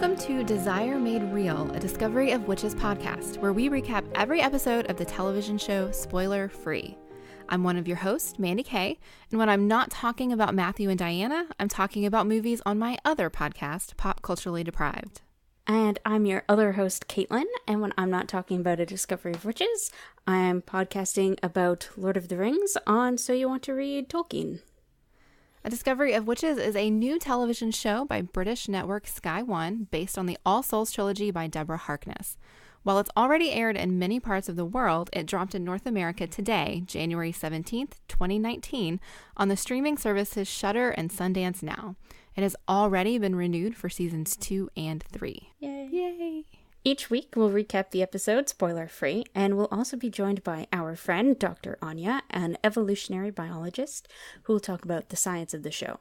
Welcome to Desire Made Real, a Discovery of Witches podcast, where we recap every episode of the television show spoiler-free. I'm one of your hosts, Mandy Kay, and when I'm not talking about Matthew and Diana, I'm talking about movies on my other podcast, Pop Culturally Deprived. And I'm your other host, Caitlin, and when I'm not talking about A Discovery of Witches, I'm podcasting about Lord of the Rings on So You Want to Read Tolkien. A Discovery of Witches is a new television show by British network Sky One based on the All Souls Trilogy by Deborah Harkness. While it's already aired in many parts of the world, it dropped in North America today, January 17th, 2019, on the streaming services Shudder and Sundance Now. It has already been renewed for seasons 2 and 3. Yay! Yay! Each week, we'll recap the episode spoiler-free, and we'll also be joined by our friend, Dr. Anya, an evolutionary biologist, who will talk about the science of the show.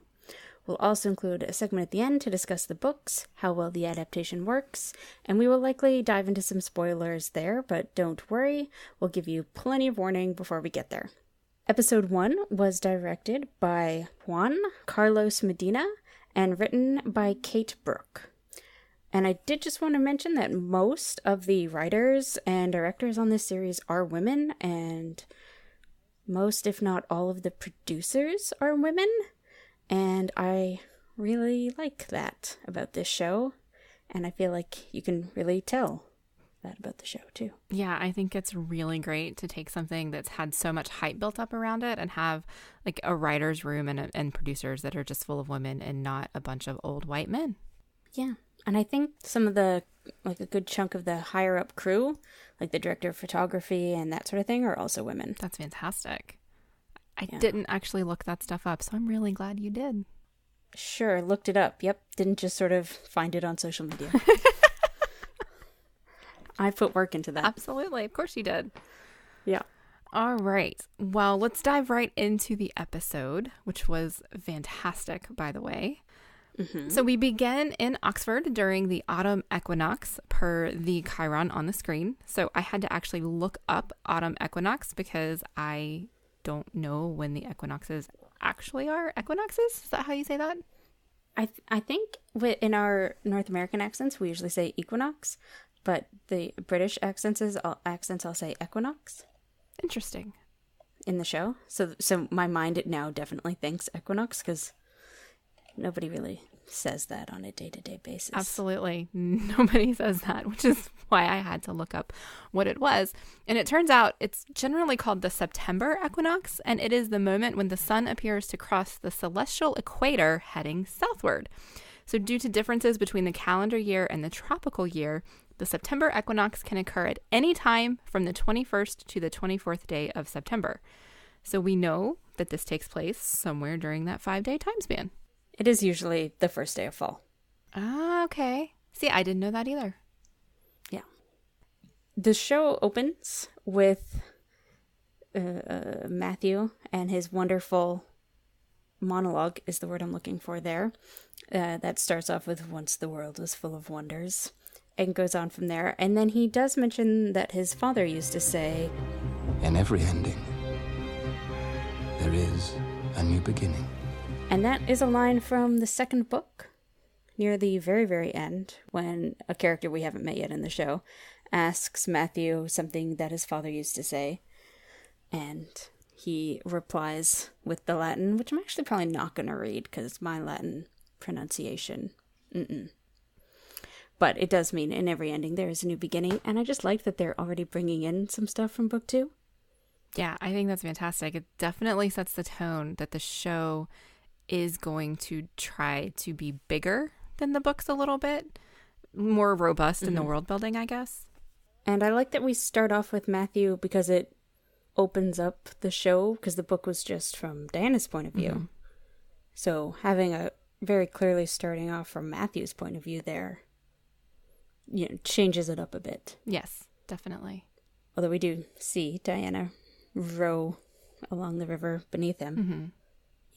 We'll also include a segment at the end to discuss the books, how well the adaptation works, and we will likely dive into some spoilers there, but don't worry, we'll give you plenty of warning before we get there. Episode 1 was directed by Juan Carlos Medina and written by Kate Brooke. And I did just want to mention that most of the writers and directors on this series are women, and most, if not all, of the producers are women. And I really like that about this show, and I feel like you can really tell that about the show too. Yeah, I think it's really great to take something that's had so much hype built up around it and have like a writer's room and producers that are just full of women and not a bunch of old white men. Yeah. And I think some of the, like a good chunk of the higher up crew, like the director of photography and that sort of thing, are also women. That's fantastic. I didn't actually look that stuff up, so I'm really glad you did. Sure, looked it up. Yep, didn't just sort of find it on social media. I put work into that. Absolutely, of course you did. Yeah. All right, well, let's dive right into the episode, which was fantastic, by the way. Mm-hmm. So we begin in Oxford during the autumn equinox per the Chiron on the screen. So I had to actually look up autumn equinox because I don't know when the equinoxes actually are. Equinoxes? Is that how you say that? I think in our North American accents, we usually say equinox, but the British accents I'll say equinox. Interesting. In the show. So my mind now definitely thinks equinox because nobody really says that on a day-to-day basis. Absolutely. Nobody says that, which is why I had to look up what it was. And it turns out it's generally called the September equinox, and it is the moment when the sun appears to cross the celestial equator heading southward. So due to differences between the calendar year and the tropical year, the September equinox can occur at any time from the 21st to the 24th day of September. So we know that this takes place somewhere during that 5-day time span. It is usually the first day of fall. Ah, okay. See, I didn't know that either. Yeah. The show opens with Matthew and his wonderful monologue is the word I'm looking for there. That starts off with "Once the world was full of wonders," and goes on from there. And then he does mention that his father used to say, "In every ending, there is a new beginning." And that is a line from the second book, near the very, very end, when a character we haven't met yet in the show asks Matthew something that his father used to say. And he replies with the Latin, which I'm actually probably not going to read because my Latin pronunciation, But it does mean in every ending there is a new beginning. And I just like that they're already bringing in some stuff from book 2. Yeah, I think that's fantastic. It definitely sets the tone that the show is going to try to be bigger than the books a little bit, more robust in the world building, I guess. And I like that we start off with Matthew because it opens up the show, because the book was just from Diana's point of view. Mm-hmm. So having a very clearly starting off from Matthew's point of view there, changes it up a bit. Yes, definitely. Although we do see Diana row along the river beneath him. Mm-hmm.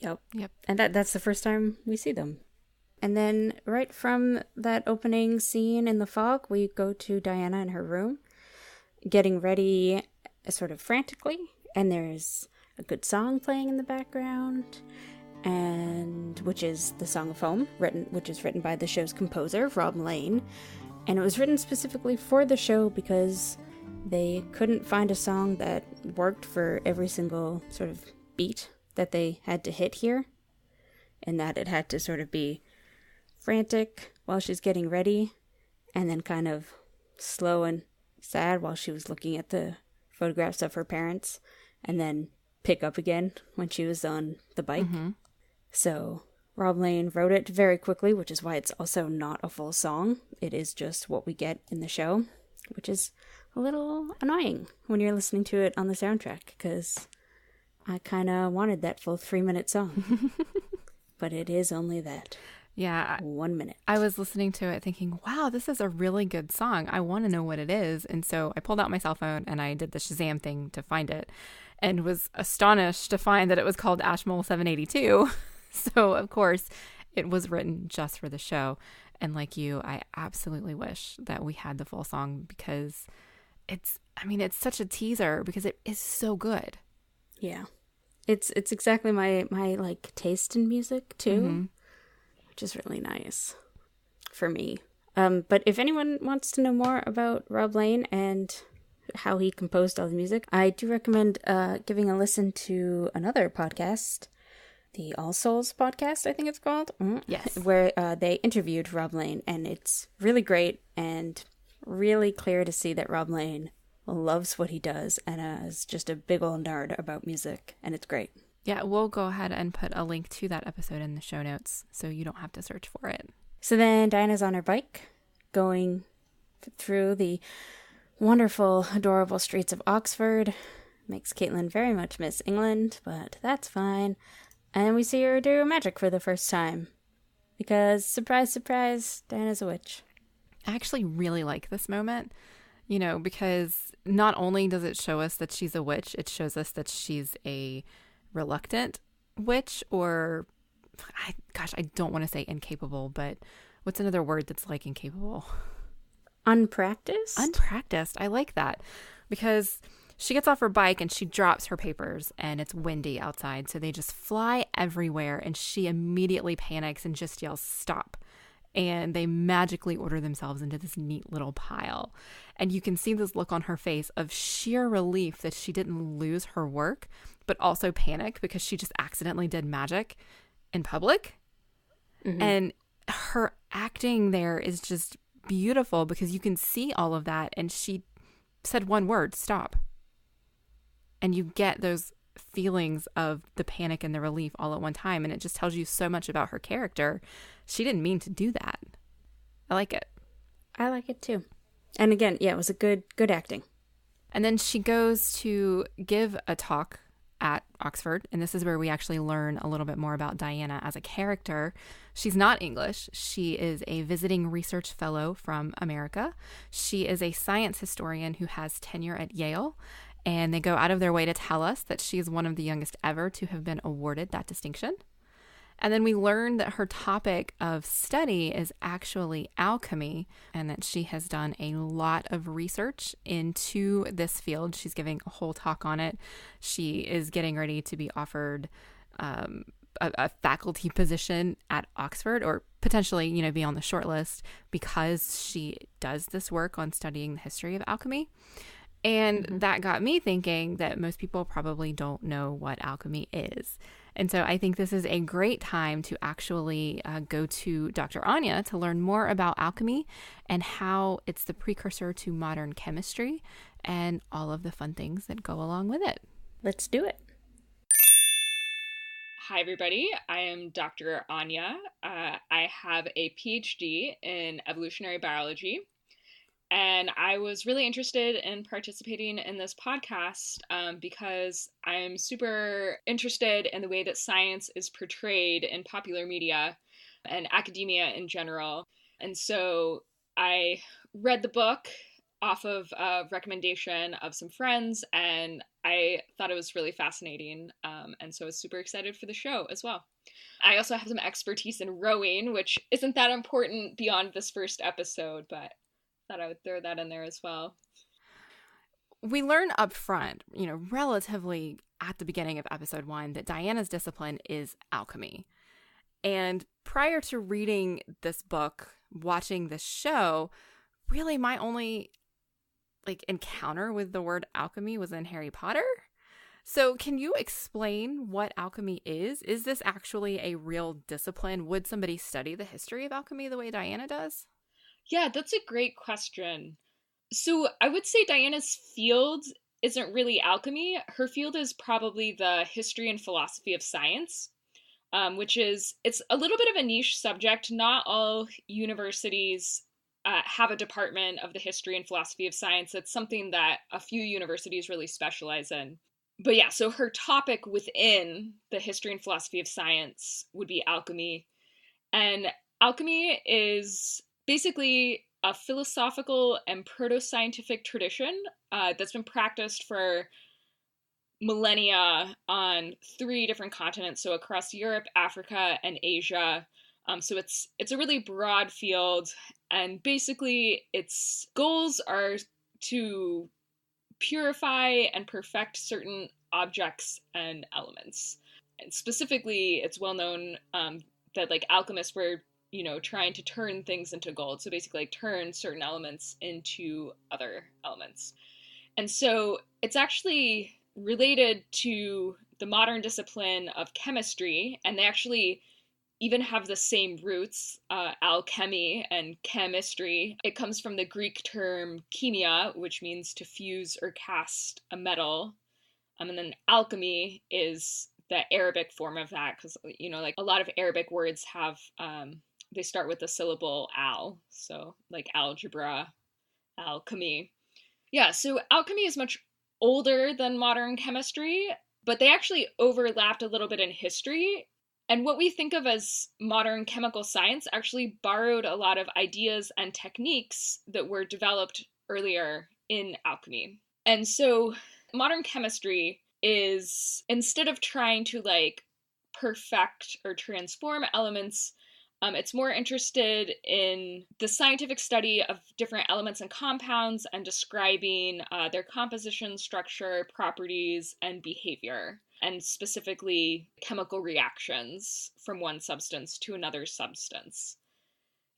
Yep. And that's the first time we see them. And then right from that opening scene in the fog, we go to Diana in her room, getting ready sort of frantically. And there's a good song playing in the background. and which is the Song of Home, which is written by the show's composer, Rob Lane. And it was written specifically for the show because they couldn't find a song that worked for every single sort of beat that they had to hit here, and that it had to sort of be frantic while she's getting ready, and then kind of slow and sad while she was looking at the photographs of her parents, and then pick up again when she was on the bike. Mm-hmm. So Rob Lane wrote it very quickly, which is why it's also not a full song. It is just what we get in the show, which is a little annoying when you're listening to it on the soundtrack, because I kind of wanted that full 3-minute song. But it is only that. Yeah. 1 minute. I was listening to it thinking, wow, this is a really good song. I want to know what it is. And so I pulled out my cell phone and I did the Shazam thing to find it, and was astonished to find that it was called Ashmole 782. So, of course, it was written just for the show. And like you, I absolutely wish that we had the full song, because it's such a teaser because it is so good. Yeah. It's exactly my like taste in music too, mm-hmm. which is really nice for me. But if anyone wants to know more about Rob Lane and how he composed all the music, I do recommend giving a listen to another podcast, the All Souls podcast, I think it's called. Mm-hmm. Yes. Where they interviewed Rob Lane, and it's really great and really clear to see that Rob Lane loves what he does and is just a big old nerd about music, and it's great. Yeah, we'll go ahead and put a link to that episode in the show notes so you don't have to search for it. So then Diana's on her bike going through the wonderful, adorable streets of Oxford. Makes Caitlin very much miss England, but that's fine. And we see her do magic for the first time. Because, surprise, surprise, Diana's a witch. I actually really like this moment, because not only does it show us that she's a witch, it shows us that she's a reluctant witch, or, I don't want to say incapable, but what's another word that's like incapable? Unpracticed? Unpracticed. I like that, because she gets off her bike and she drops her papers, and it's windy outside, so they just fly everywhere, and she immediately panics and just yells, "Stop." And they magically order themselves into this neat little pile. And you can see this look on her face of sheer relief that she didn't lose her work, but also panic because she just accidentally did magic in public. Mm-hmm. And her acting there is just beautiful because you can see all of that. And she said one word, "Stop." And you get those feelings of the panic and the relief all at one time, and it just tells you so much about her character. She didn't mean to do that. I like it. I like it too. And again, yeah, it was a good acting. And then she goes to give a talk at Oxford, and this is where we actually learn a little bit more about Diana as a character. She's not English. She is a visiting research fellow from America. She is a science historian who has tenure at Yale. And they go out of their way to tell us that she is one of the youngest ever to have been awarded that distinction. And then we learn that her topic of study is actually alchemy, and that she has done a lot of research into this field. She's giving a whole talk on it. She is getting ready to be offered a faculty position at Oxford, or potentially, be on the short list, because she does this work on studying the history of alchemy. And that got me thinking that most people probably don't know what alchemy is. And so I think this is a great time to actually go to Dr. Anya to learn more about alchemy and how it's the precursor to modern chemistry and all of the fun things that go along with it. Let's do it. Hi, everybody. I am Dr. Anya. I have a PhD in evolutionary biology. And I was really interested in participating in this podcast because I'm super interested in the way that science is portrayed in popular media and academia in general. And so I read the book off of a recommendation of some friends, and I thought it was really fascinating. And so I was super excited for the show as well. I also have some expertise in rowing, which isn't that important beyond this first episode, but thought I would throw that in there as well. We learn up front, relatively at the beginning of episode 1 that Diana's discipline is alchemy. And prior to reading this book, watching this show, really my only encounter with the word alchemy was in Harry Potter. So can you explain what alchemy is? Is this actually a real discipline? Would somebody study the history of alchemy the way Diana does? Yeah, that's a great question. So I would say Diana's field isn't really alchemy. Her field is probably the history and philosophy of science, it's a little bit of a niche subject. Not all universities have a department of the history and philosophy of science. It's something that a few universities really specialize in. But yeah, so her topic within the history and philosophy of science would be alchemy. And alchemy is basically a philosophical and proto-scientific tradition that's been practiced for millennia on 3 different continents, so across Europe, Africa, and Asia. So it's a really broad field, and basically its goals are to purify and perfect certain objects and elements. And specifically, it's well known that alchemists were, trying to turn things into gold. So basically turn certain elements into other elements. And so it's actually related to the modern discipline of chemistry, and they actually even have the same roots, alchemy and chemistry. It comes from the Greek term chemia, which means to fuse or cast a metal. And then alchemy is the Arabic form of that, because, a lot of Arabic words have, they start with the syllable al. So algebra, alchemy. Yeah, so alchemy is much older than modern chemistry, but they actually overlapped a little bit in history. And what we think of as modern chemical science actually borrowed a lot of ideas and techniques that were developed earlier in alchemy. And so modern chemistry is, instead of trying to perfect or transform elements, it's more interested in the scientific study of different elements and compounds and describing their composition, structure, properties, and behavior, and specifically chemical reactions from one substance to another substance.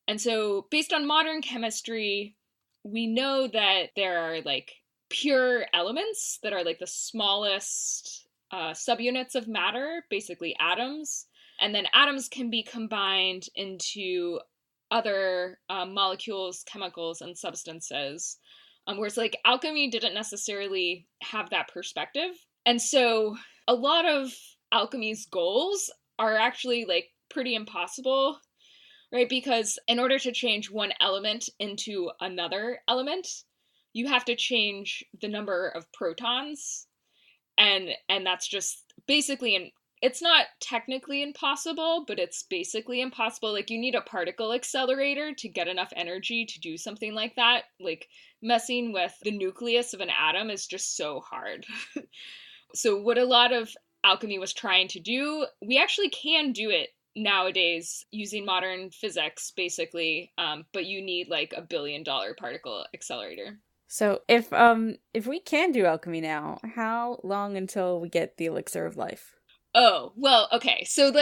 And so based on modern chemistry, we know that there are pure elements that are the smallest subunits of matter, basically atoms. And then atoms can be combined into other molecules, chemicals, and substances. Whereas alchemy didn't necessarily have that perspective. And so a lot of alchemy's goals are actually pretty impossible, right? Because in order to change one element into another element, you have to change the number of protons. And that's just basically it's not technically impossible, but it's basically impossible. You need a particle accelerator to get enough energy to do something like that. Messing with the nucleus of an atom is just so hard. So what a lot of alchemy was trying to do, we actually can do it nowadays using modern physics, basically, but you need $1 billion particle accelerator. So if we can do alchemy now, how long until we get the elixir of life? Oh, well, okay. So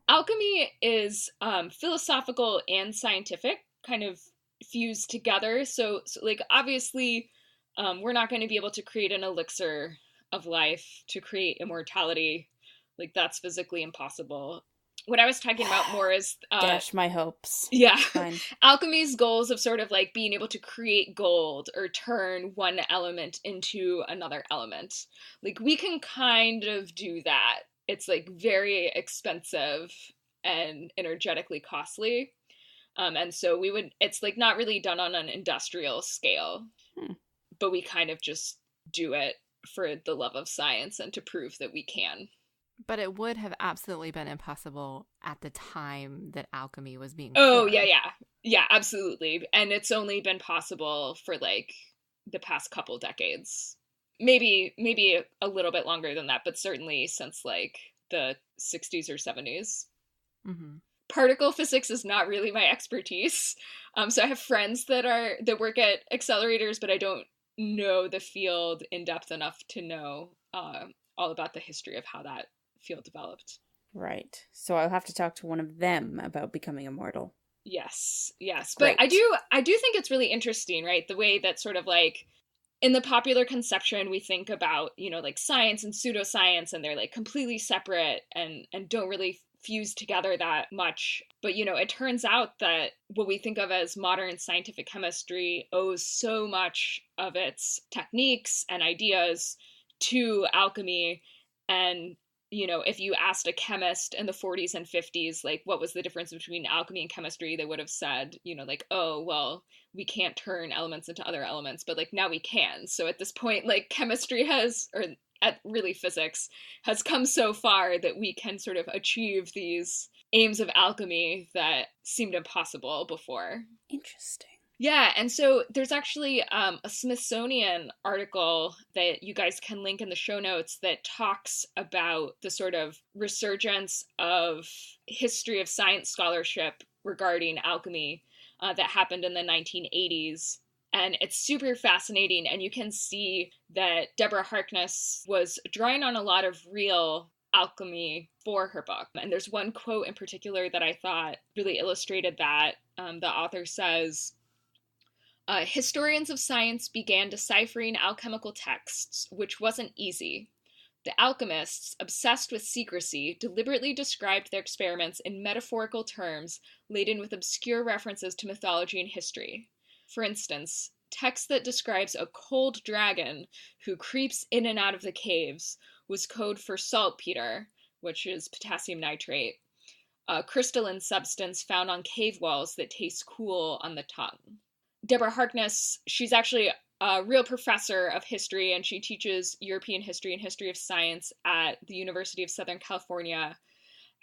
alchemy is philosophical and scientific, kind of fused together. So obviously, we're not going to be able to create an elixir of life to create immortality. That's physically impossible. What I was talking about more is dash my hopes. Yeah. Alchemy's goals of sort of being able to create gold or turn one element into another element. We can kind of do that. It's very expensive and energetically costly. And so it's not really done on an industrial scale, but we kind of just do it for the love of science and to prove that we can. But it would have absolutely been impossible at the time that alchemy was being formed. Yeah, absolutely. And it's only been possible for the past couple decades. Maybe a little bit longer than that, but certainly since the 60s or 70s. Mm-hmm. Particle physics is not really my expertise. So I have friends that work at accelerators, but I don't know the field in depth enough to know all about the history of how that field developed. Right. So I'll have to talk to one of them about becoming immortal. Yes. Great. But I do think it's really interesting, right? The way that sort of like in the popular conception, we think about, like science and pseudoscience, and they're like completely separate and don't really fuse together that much. But, it turns out that what we think of as modern scientific chemistry owes so much of its techniques and ideas to alchemy. And, if you asked a chemist in the 40s and 50s, like, what was the difference between alchemy and chemistry, they would have said, like, oh, well, we can't turn elements into other elements, but like now we can. So at this point, like chemistry really physics has come so far that we can sort of achieve these aims of alchemy that seemed impossible before. Interesting. Yeah, and so there's actually a Smithsonian article that you guys can link in the show notes that talks about the sort of resurgence of history of science scholarship regarding alchemy that happened in the 1980s. And it's super fascinating, and you can see that Deborah Harkness was drawing on a lot of real alchemy for her book. And there's one quote in particular that I thought really illustrated that. The author says, historians of science began deciphering alchemical texts, which wasn't easy. The alchemists, obsessed with secrecy, deliberately described their experiments in metaphorical terms laden with obscure references to mythology and history. For instance, text that describes a cold dragon who creeps in and out of the caves was code for saltpeter, which is potassium nitrate, a crystalline substance found on cave walls that tastes cool on the tongue. Deborah Harkness, she's actually a real professor of history, and she teaches European history and history of science at the University of Southern California.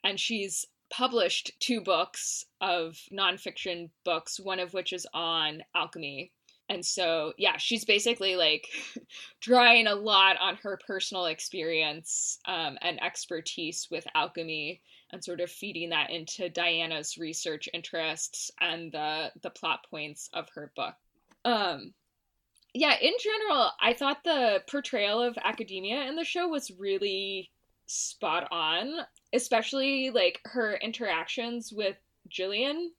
And she's published 2 books of nonfiction books, one of which is on alchemy. And so, yeah, she's basically like drawing a lot on her personal experience and expertise with alchemy, and sort of feeding that into Diana's research interests and the plot points of her book. Yeah, in general, I thought the portrayal of academia in the show was really spot on, especially like her interactions with Jillian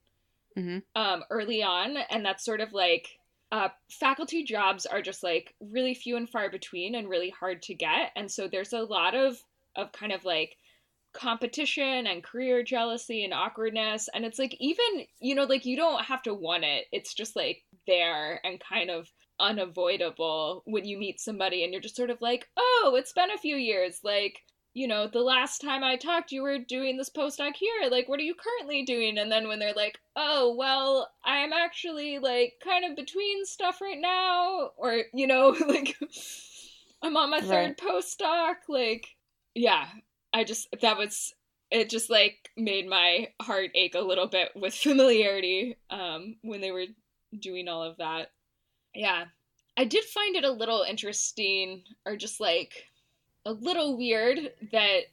early on. And that's sort of like faculty jobs are just like really few and far between and really hard to get. And so there's a lot of kind of like competition and career jealousy and awkwardness. And it's like, even, like you don't have to want it. It's just like there and kind of unavoidable when you meet somebody and you're just sort of like, oh, it's been a few years. Like, the last time I talked, you were doing this postdoc here. Like, what are you currently doing? And then when they're like, oh, well, I'm actually like kind of between stuff right now. Or, like I'm on my third postdoc. Like, yeah, it just like made my heart ache a little bit with familiarity when they were doing all of that. Yeah, I did find it a little interesting, or just like a little weird that,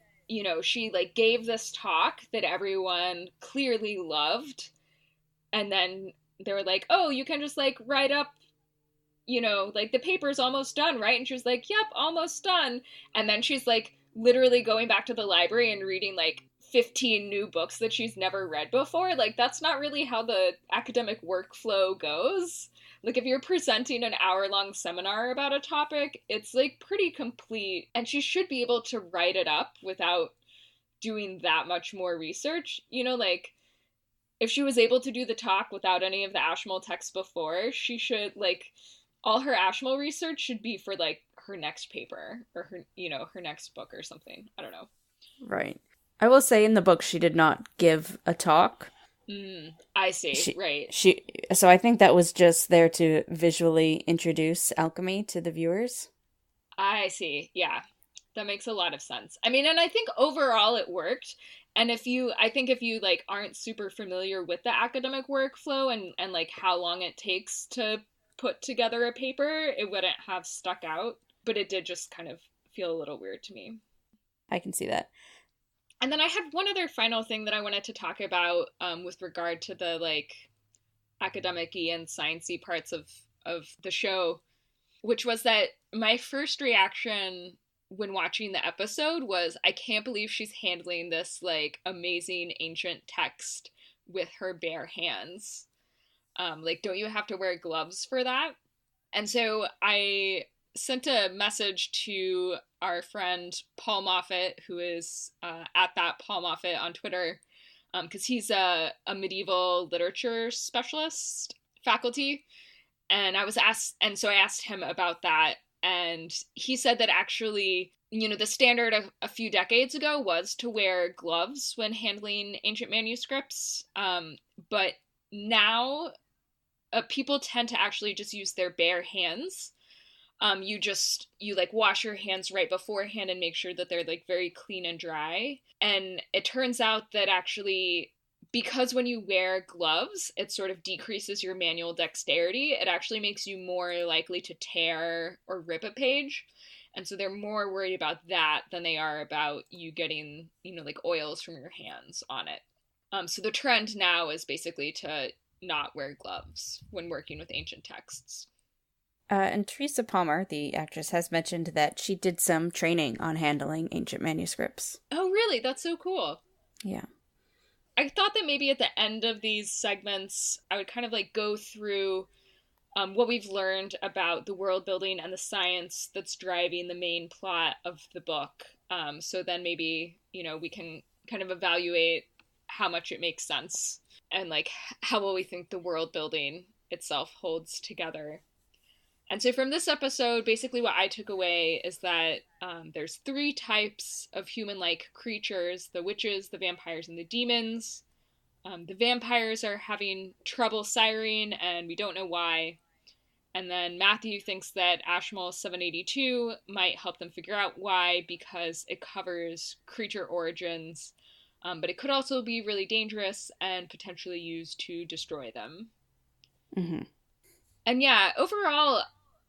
she like gave this talk that everyone clearly loved. And then they were like, oh, you can just like write up, like the paper's almost done, right? And she was like, yep, almost done. And then she's like literally going back to the library and reading like 15 new books that she's never read before. Like, that's not really how the academic workflow goes. Like, if you're presenting an hour-long seminar about a topic, it's like pretty complete, and she should be able to write it up without doing that much more research. Like, if she was able to do the talk without any of the Ashmole text before, she should, like, all her Ashmole research should be for like her next paper or her, her next book or something. I don't know. Right. I will say in the book she did not give a talk. I see. Right. So I think that was just there to visually introduce alchemy to the viewers. I see. Yeah. That makes a lot of sense. I mean, and I think overall it worked. And if you like aren't super familiar with the academic workflow and like how long it takes to put together a paper, it wouldn't have stuck out, but it did just kind of feel a little weird to me. I can see that. And then I had one other final thing that I wanted to talk about with regard to the like academic-y and science-y parts of the show, which was that my first reaction when watching the episode was, I can't believe she's handling this like amazing ancient text with her bare hands. Like, don't you have to wear gloves for that? And so I sent a message to our friend Paul Moffat, who is at that Paul Moffat on Twitter, because he's a medieval literature specialist faculty. And I asked him about that. And he said that actually, you know, the standard a few decades ago was to wear gloves when handling ancient manuscripts. But now people tend to actually just use their bare hands. You like wash your hands right beforehand and make sure that they're like very clean and dry. And it turns out that actually, because when you wear gloves, it sort of decreases your manual dexterity. It actually makes you more likely to tear or rip a page. And so they're more worried about that than they are about you getting, you know, like oils from your hands on it. So the trend now is basically to not wear gloves when working with ancient texts. And Teresa Palmer, the actress, has mentioned that she did some training on handling ancient manuscripts. Oh, really? That's so cool. Yeah. I thought that maybe at the end of these segments, I would kind of like go through what we've learned about the world building and the science that's driving the main plot of the book. So then maybe, you know, we can kind of evaluate how much it makes sense and like how well we think the world building itself holds together. And so from this episode, basically what I took away is that there's 3 types of human-like creatures: the witches, the vampires, and the demons. The vampires are having trouble siring, and we don't know why. And then Matthew thinks that Ashmole 782 might help them figure out why, because it covers creature origins. But it could also be really dangerous and potentially used to destroy them. Mm-hmm. And yeah, overall,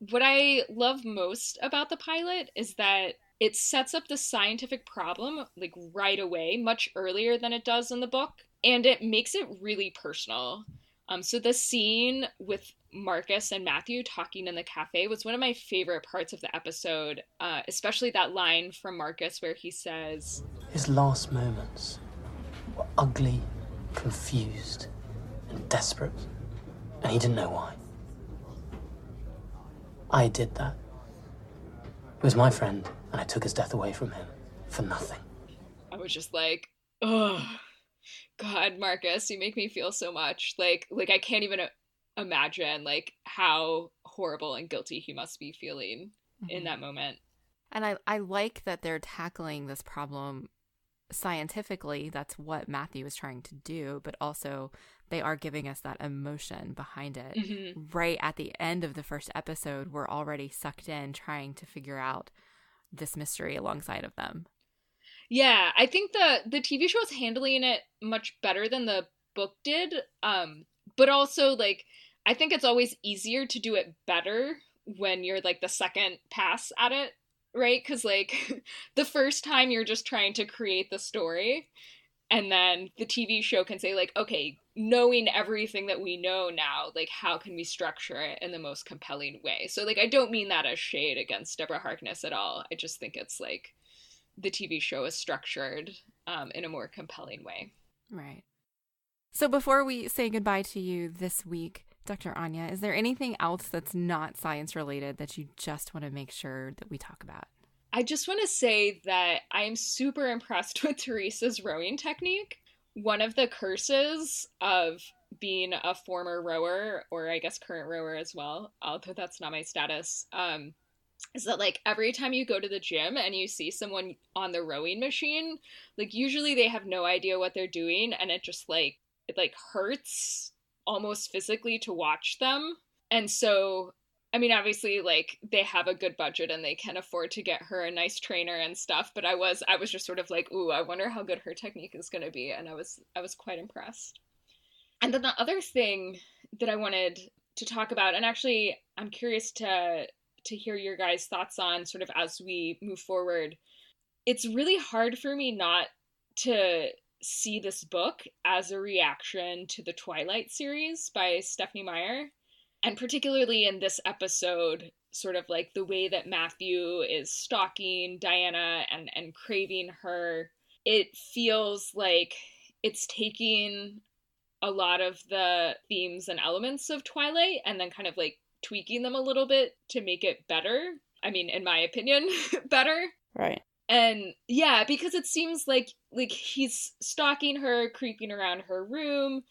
what I love most about the pilot is that it sets up the scientific problem like right away, much earlier than it does in the book, and it makes it really personal. So the scene with Marcus and Matthew talking in the cafe was one of my favorite parts of the episode, especially that line from Marcus where he says, "His last moments were ugly, confused, and desperate, and he didn't know why. I did that. He was my friend, and I took his death away from him for nothing." I was just like, oh, God, Marcus, you make me feel so much. Like I can't even imagine like how horrible and guilty he must be feeling in that moment. And I like that they're tackling this problem scientifically. That's what Matthew is trying to do, but also they are giving us that emotion behind it. Mm-hmm. Right at the end of the first episode, we're already sucked in trying to figure out this mystery alongside of them. Yeah, I think the TV show is handling it much better than the book did. But also, like, I think it's always easier to do it better when you're, like, the second pass at it, right? Because, like, the first time you're just trying to create the story, and then the TV show can say, like, okay, knowing everything that we know now, like, how can we structure it in the most compelling way? So, like, I don't mean that as shade against Deborah Harkness at all. I just think it's, like, the TV show is structured in a more compelling way. Right. So before we say goodbye to you this week, Dr. Anya, is there anything else that's not science related that you just want to make sure that we talk about? I just want to say that I am super impressed with Teresa's rowing technique. One of the curses of being a former rower, or I guess current rower as well, although that's not my status, is that like every time you go to the gym and you see someone on the rowing machine, like usually they have no idea what they're doing, and it just like hurts almost physically to watch them. And so, I mean, obviously like they have a good budget and they can afford to get her a nice trainer and stuff, but I was just sort of like, ooh, I wonder how good her technique is going to be. And I was quite impressed. And then the other thing that I wanted to talk about, and actually I'm curious to hear your guys' thoughts on sort of as we move forward. It's really hard for me not to see this book as a reaction to the Twilight series by Stephenie Meyer. And particularly in this episode, sort of like the way that Matthew is stalking Diana and craving her, it feels like it's taking a lot of the themes and elements of Twilight and then kind of like tweaking them a little bit to make it better. I mean, in my opinion, better. Right. And yeah, because it seems like he's stalking her, creeping around her room,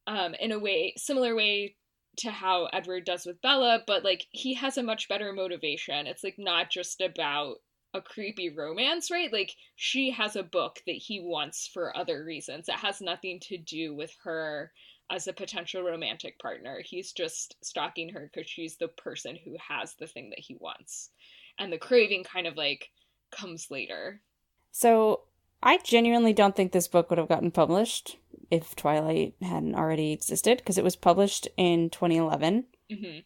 in a way, similar way to how Edward does with Bella, but like he has a much better motivation. It's like not just about a creepy romance, right? Like she has a book that he wants for other reasons. It has nothing to do with her as a potential romantic partner. He's just stalking her because she's the person who has the thing that he wants. And the craving kind of like comes later. So I genuinely don't think this book would have gotten published if Twilight hadn't already existed, because it was published in 2011. Mm-hmm.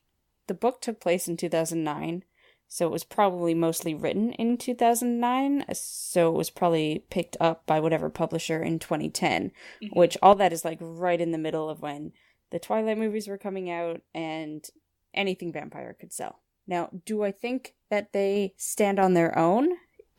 The book took place in 2009, so it was probably mostly written in 2009, so it was probably picked up by whatever publisher in 2010, which all that is like right in the middle of when the Twilight movies were coming out and anything vampire could sell. Now, do I think that they stand on their own?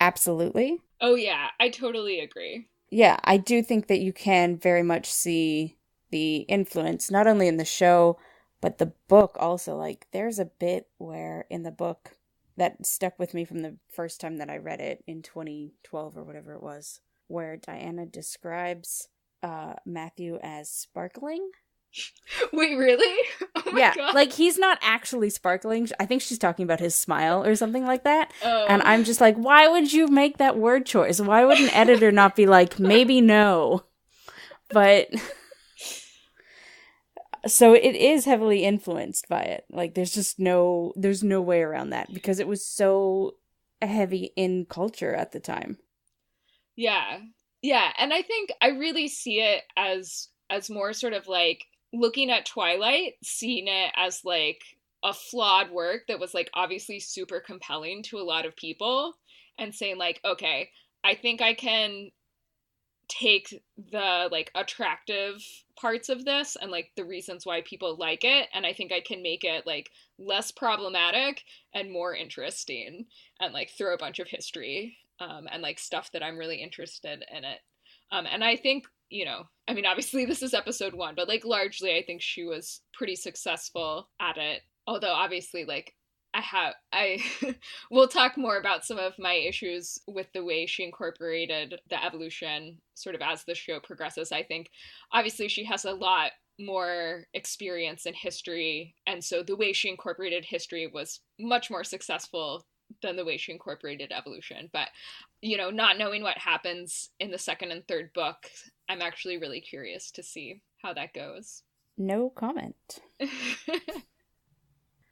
Absolutely. Oh yeah, I totally agree. Yeah, I do think that you can very much see the influence, not only in the show, but the book also. Like, there's a bit where in the book that stuck with me from the first time that I read it in 2012 or whatever it was, where Diana describes Matthew as sparkling. Wait, really? Oh my God. Like he's not actually sparkling. I think she's talking about his smile or something like that. And I'm just like, why would you make that word choice? Why would an editor not be like, maybe no? But so it is heavily influenced by it. Like there's no way around that because it was so heavy in culture at the time. Yeah. Yeah. And I think I really see it as more sort of like looking at Twilight, seeing it as like a flawed work that was like obviously super compelling to a lot of people and saying like, okay, I think I can take the like attractive parts of this and like the reasons why people like it, and I think I can make it like less problematic and more interesting and like throw a bunch of history and like stuff that I'm really interested in it. And I think, you know, I mean, obviously this is episode 1, but like largely I think she was pretty successful at it. Although obviously like I will talk more about some of my issues with the way she incorporated the evolution sort of as the show progresses. I think obviously she has a lot more experience in history, and so the way she incorporated history was much more successful than the way she incorporated evolution. But, you know, not knowing what happens in the second and third book, I'm actually really curious to see how that goes. No comment.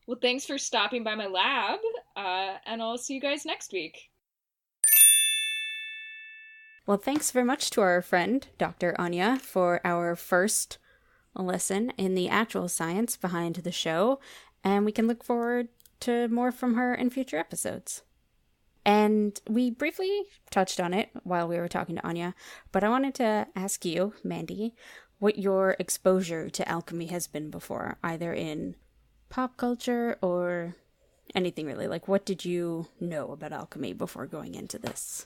Well, thanks for stopping by my lab, and I'll see you guys next week. Well, thanks very much to our friend, Dr. Anya, for our first lesson in the actual science behind the show, and we can look forward to more from her in future episodes. And we briefly touched on it while we were talking to Anya, but I wanted to ask you, Mandy, what your exposure to alchemy has been before, either in pop culture or anything really. Like, what did you know about alchemy before going into this?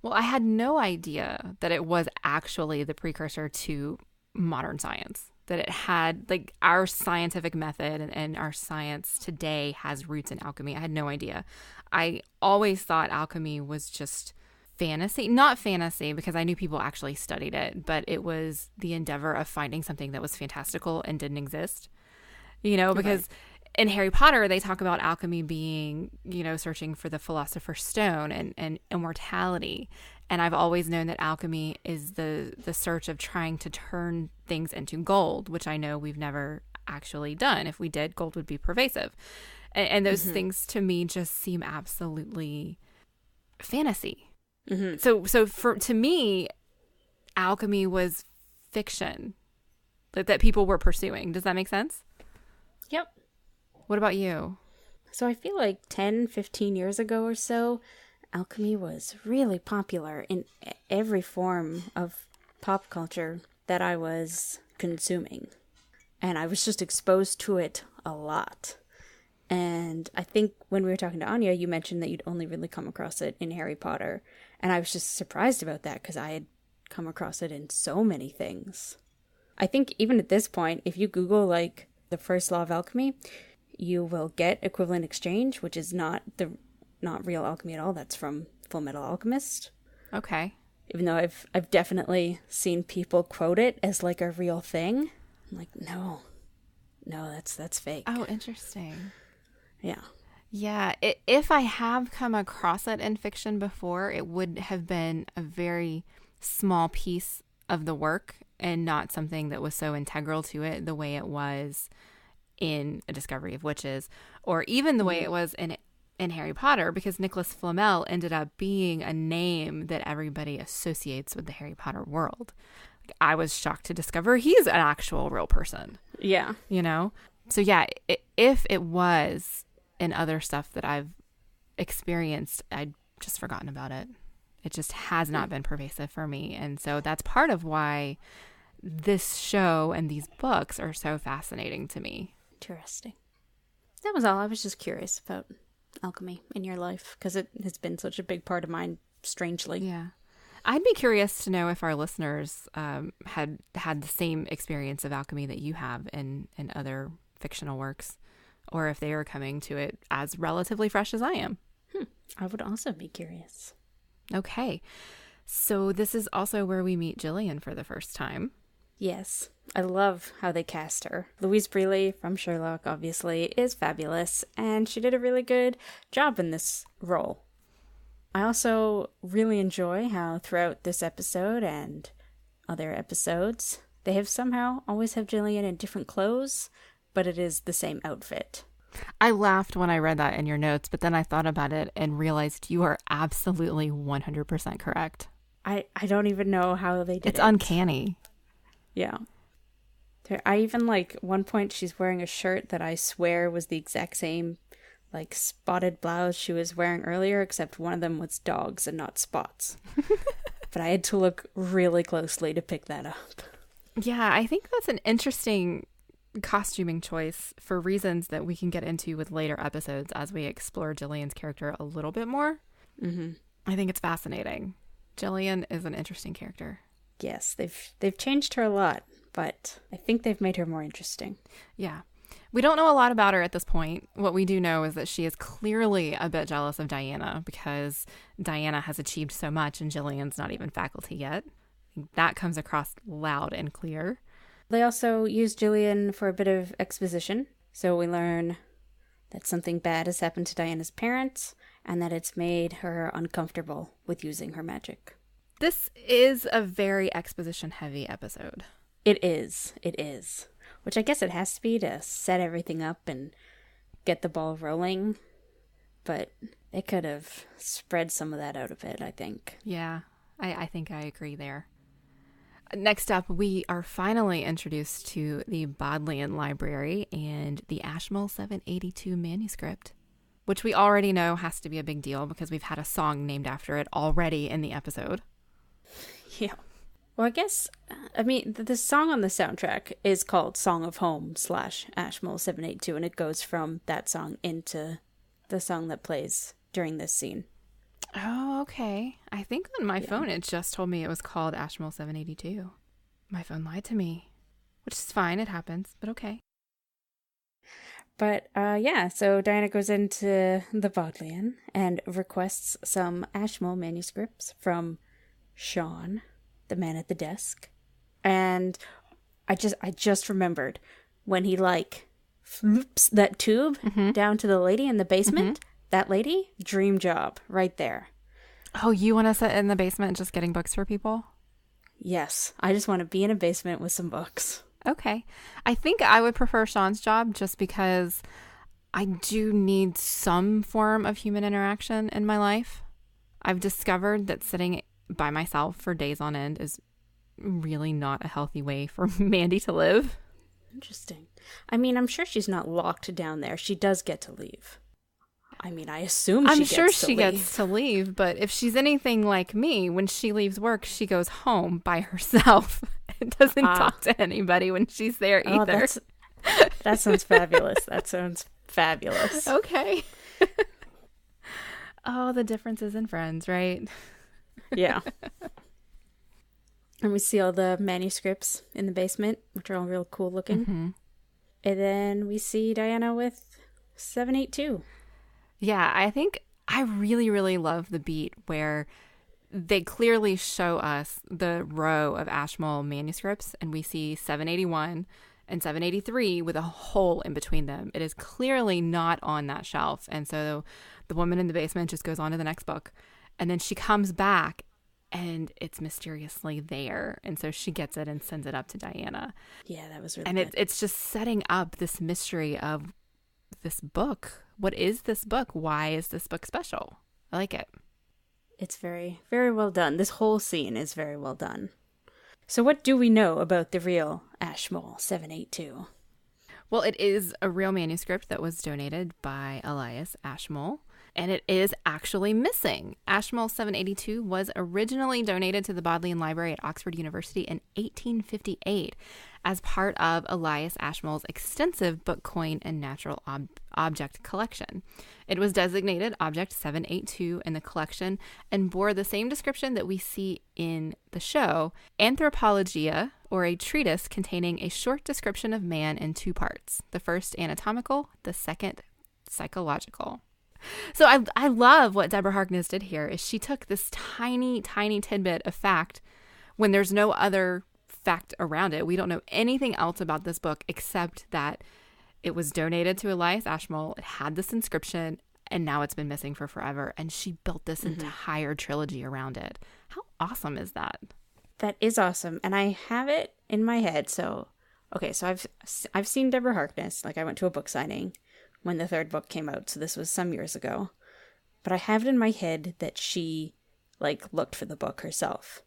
Well, I had no idea that it was actually the precursor to modern science, that it had, like, our scientific method and our science today has roots in alchemy. I had no idea. I always thought alchemy was just fantasy. Not fantasy, because I knew people actually studied it, but it was the endeavor of finding something that was fantastical and didn't exist. You know, because in Harry Potter, they talk about alchemy being, you know, searching for the Philosopher's Stone and immortality. And I've always known that alchemy is the search of trying to turn things into gold, which I know we've never actually done. If we did, gold would be pervasive. And those things to me just seem absolutely fantasy. So to me, alchemy was fiction that people were pursuing. Does that make sense? Yep. What about you? So I feel like 10, 15 years ago or so, alchemy was really popular in every form of pop culture that I was consuming. And I was just exposed to it a lot. And I think when we were talking to Anya, you mentioned that you'd only really come across it in Harry Potter. And I was just surprised about that because I had come across it in so many things. I think even at this point, if you Google like the first law of alchemy, you will get equivalent exchange, which is not real alchemy at all. That's from Full Metal Alchemist. Okay. Even though I've definitely seen people quote it as like a real thing. I'm like, no, that's fake. Oh, interesting. Yeah. Yeah, if I have come across it in fiction before, it would have been a very small piece of the work and not something that was so integral to it the way it was in A Discovery of Witches, or even the way it was in Harry Potter, because Nicholas Flamel ended up being a name that everybody associates with the Harry Potter world. I was shocked to discover he's an actual real person. Yeah. You know? So yeah, if it was in other stuff that I've experienced, I'd just forgotten about it. It just has not been pervasive for me. And so that's part of why this show and these books are so fascinating to me. Interesting. That was all. I was just curious about alchemy in your life because it has been such a big part of mine, strangely. Yeah. I'd be curious to know if our listeners had the same experience of alchemy that you have in other fictional works, or if they are coming to it as relatively fresh as I am. I would also be curious. Okay. So this is also where we meet Gillian for the first time. Yes. I love how they cast her. Louise Brealey from Sherlock, obviously, is fabulous, and she did a really good job in this role. I also really enjoy how throughout this episode and other episodes, they have somehow always have Gillian in different clothes, but it is the same outfit. I laughed when I read that in your notes, but then I thought about it and realized you are absolutely 100% correct. I don't even know how they did it. It's uncanny. Yeah. I even one point she's wearing a shirt that I swear was the exact same spotted blouse she was wearing earlier, except one of them was dogs and not spots. But I had to look really closely to pick that up. Yeah, I think that's an interesting costuming choice for reasons that we can get into with later episodes as we explore Gillian's character a little bit more. Mm-hmm. I think it's fascinating. Gillian is an interesting character. Yes, they've changed her a lot, but I think they've made her more interesting. Yeah. We don't know a lot about her at this point. What we do know is that she is clearly a bit jealous of Diana because Diana has achieved so much and Gillian's not even faculty yet. That comes across loud and clear. They also use Gillian for a bit of exposition. So we learn that something bad has happened to Diana's parents and that it's made her uncomfortable with using her magic. This is a very exposition-heavy episode. It is. Which I guess it has to be to set everything up and get the ball rolling. But they could have spread some of that out a bit, I think. Yeah, I think I agree there. Next up, we are finally introduced to the Bodleian Library and the Ashmole 782 manuscript, which we already know has to be a big deal because we've had a song named after it already in the episode. Yeah. Well, I guess, the song on the soundtrack is called Song of Home / Ashmole 782, and it goes from that song into the song that plays during this scene. Oh, okay. I think on my phone it just told me it was called Ashmole 782. My phone lied to me, which is fine. It happens, but okay. But, so Diana goes into the Bodleian and requests some Ashmole manuscripts from Sean, the man at the desk. And I just remembered when he flips that tube down to the lady in the basement. That lady, dream job right there. Oh, you want to sit in the basement just getting books for people? Yes, I just want to be in a basement with some books. Okay. I think I would prefer Sean's job just because I do need some form of human interaction in my life. I've discovered that sitting by myself for days on end is really not a healthy way for Mandy to live. Interesting. I'm sure she's not locked down there. She does get to leave. I assume I'm sure she gets to leave, but if she's anything like me, when she leaves work, she goes home by herself and doesn't talk to anybody when she's there either. That sounds fabulous. That sounds fabulous. Okay. Oh, the differences in Friends, right? Yeah. And we see all the manuscripts in the basement, which are all real cool looking. Mm-hmm. And then we see Diana with 782. Yeah, I think I really, really love the beat where they clearly show us the row of Ashmole manuscripts, and we see 781 and 783 with a hole in between them. It is clearly not on that shelf. And so the woman in the basement just goes on to the next book. And then she comes back and it's mysteriously there. And so she gets it and sends it up to Diana. Yeah, that was really and good. it's just setting up this mystery of this book. What is this book? Why is this book special? I like it. It's very, very well done. This whole scene is very well done. So what do we know about the real Ashmole 782? Well, it is a real manuscript that was donated by Elias Ashmole, and it is actually missing. Ashmole 782 was originally donated to the Bodleian Library at Oxford University in 1858 as part of Elias Ashmole's extensive book, coin, and natural object collection. It was designated Object 782 in the collection and bore the same description that we see in the show, Anthropologia, or a treatise containing a short description of man in two parts, the first anatomical, the second psychological. So I love what Deborah Harkness did here is she took this tiny, tiny tidbit of fact when there's no other fact around it. We don't know anything else about this book except that it was donated to Elias Ashmole. It had this inscription, and now it's been missing for forever. And she built this entire trilogy around it. How awesome is that? That is awesome. And I have it in my head. So, okay, so I've seen Deborah Harkness. Like, I went to a book signing when the third book came out. So this was some years ago. But I have it in my head that she, like, looked for the book herself.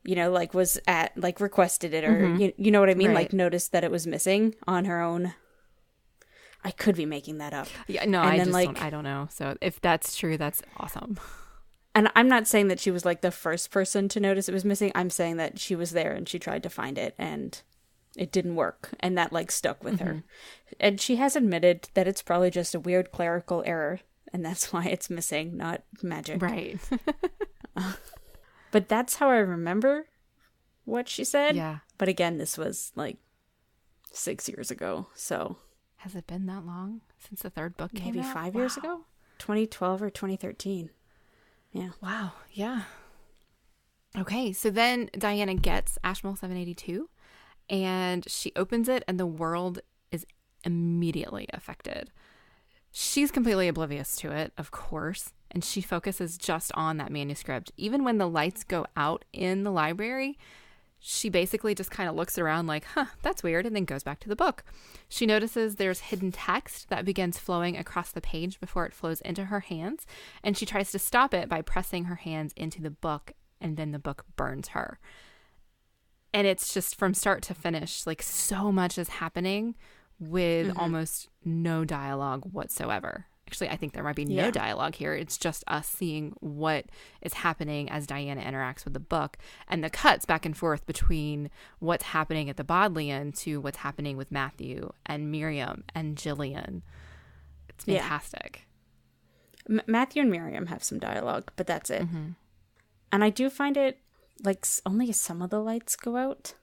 You know, like, was at, like, requested it, or, you know what I mean? Right. Like, noticed that it was missing on her own. I could be making that up. Yeah, no, And I then, just like, don't, I don't know. So if that's true, that's awesome. And I'm not saying that she was, like, the first person to notice it was missing. I'm saying that she was there and she tried to find it and it didn't work. And that, like, stuck with her. And she has admitted that it's probably just a weird clerical error. And that's why it's missing, not magic. Right. But that's how I remember what she said. Yeah. But again, this was, like, 6 years ago. So Has it been that long since the third book came maybe out? 5 years ago? 2012 or 2013. Yeah. Wow. Yeah. Okay. So then Diana gets Ashmole 782 and she opens it and the world is immediately affected. She's completely oblivious to it, of course, and she focuses just on that manuscript. Even when the lights go out in the library, she basically just kind of looks around like, that's weird, and then goes back to the book. She notices there's hidden text that begins flowing across the page before it flows into her hands, and she tries to stop it by pressing her hands into the book, and then the book burns her. And it's just from start to finish, like, so much is happening with almost no dialogue whatsoever. Actually, I think there might be no dialogue here. It's just us seeing what is happening as Diana interacts with the book and the cuts back and forth between what's happening at the Bodleian to what's happening with Matthew and Miriam and Jillian. It's fantastic. Matthew and Miriam have some dialogue, but that's it. And I do find it, like, only some of the lights go out.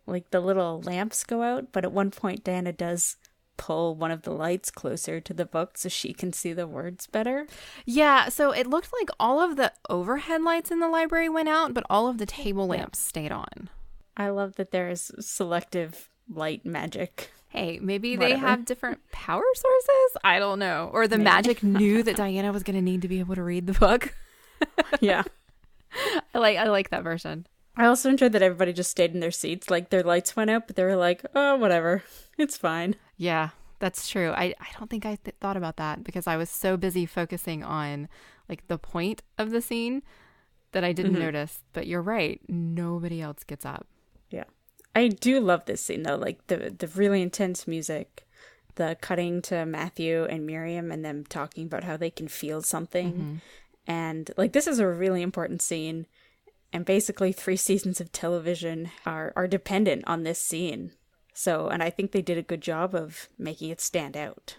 Like, the little lamps go out, but at one point Diana does pull one of the lights closer to the book so she can see the words better. Yeah, so it looked like all of the overhead lights in the library went out, but all of the table lamps stayed on. I love that there is selective light magic. Hey, maybe Whatever. they have different power sources? I don't know. Or the magic knew that Diana was going to need to be able to read the book. Yeah. I like that version. I also enjoyed that everybody just stayed in their seats. Like, their lights went out, but they were like, oh, whatever. It's fine. Yeah, that's true. I don't think I thought about that because I was so busy focusing on, like, the point of the scene that I didn't notice. But you're right. Nobody else gets up. Yeah. I do love this scene, though. Like, the really intense music, the cutting to Matthew and Miriam and them talking about how they can feel something. And, like, this is a really important scene. And basically 3 seasons of television are dependent on this scene. So, and I think they did a good job of making it stand out.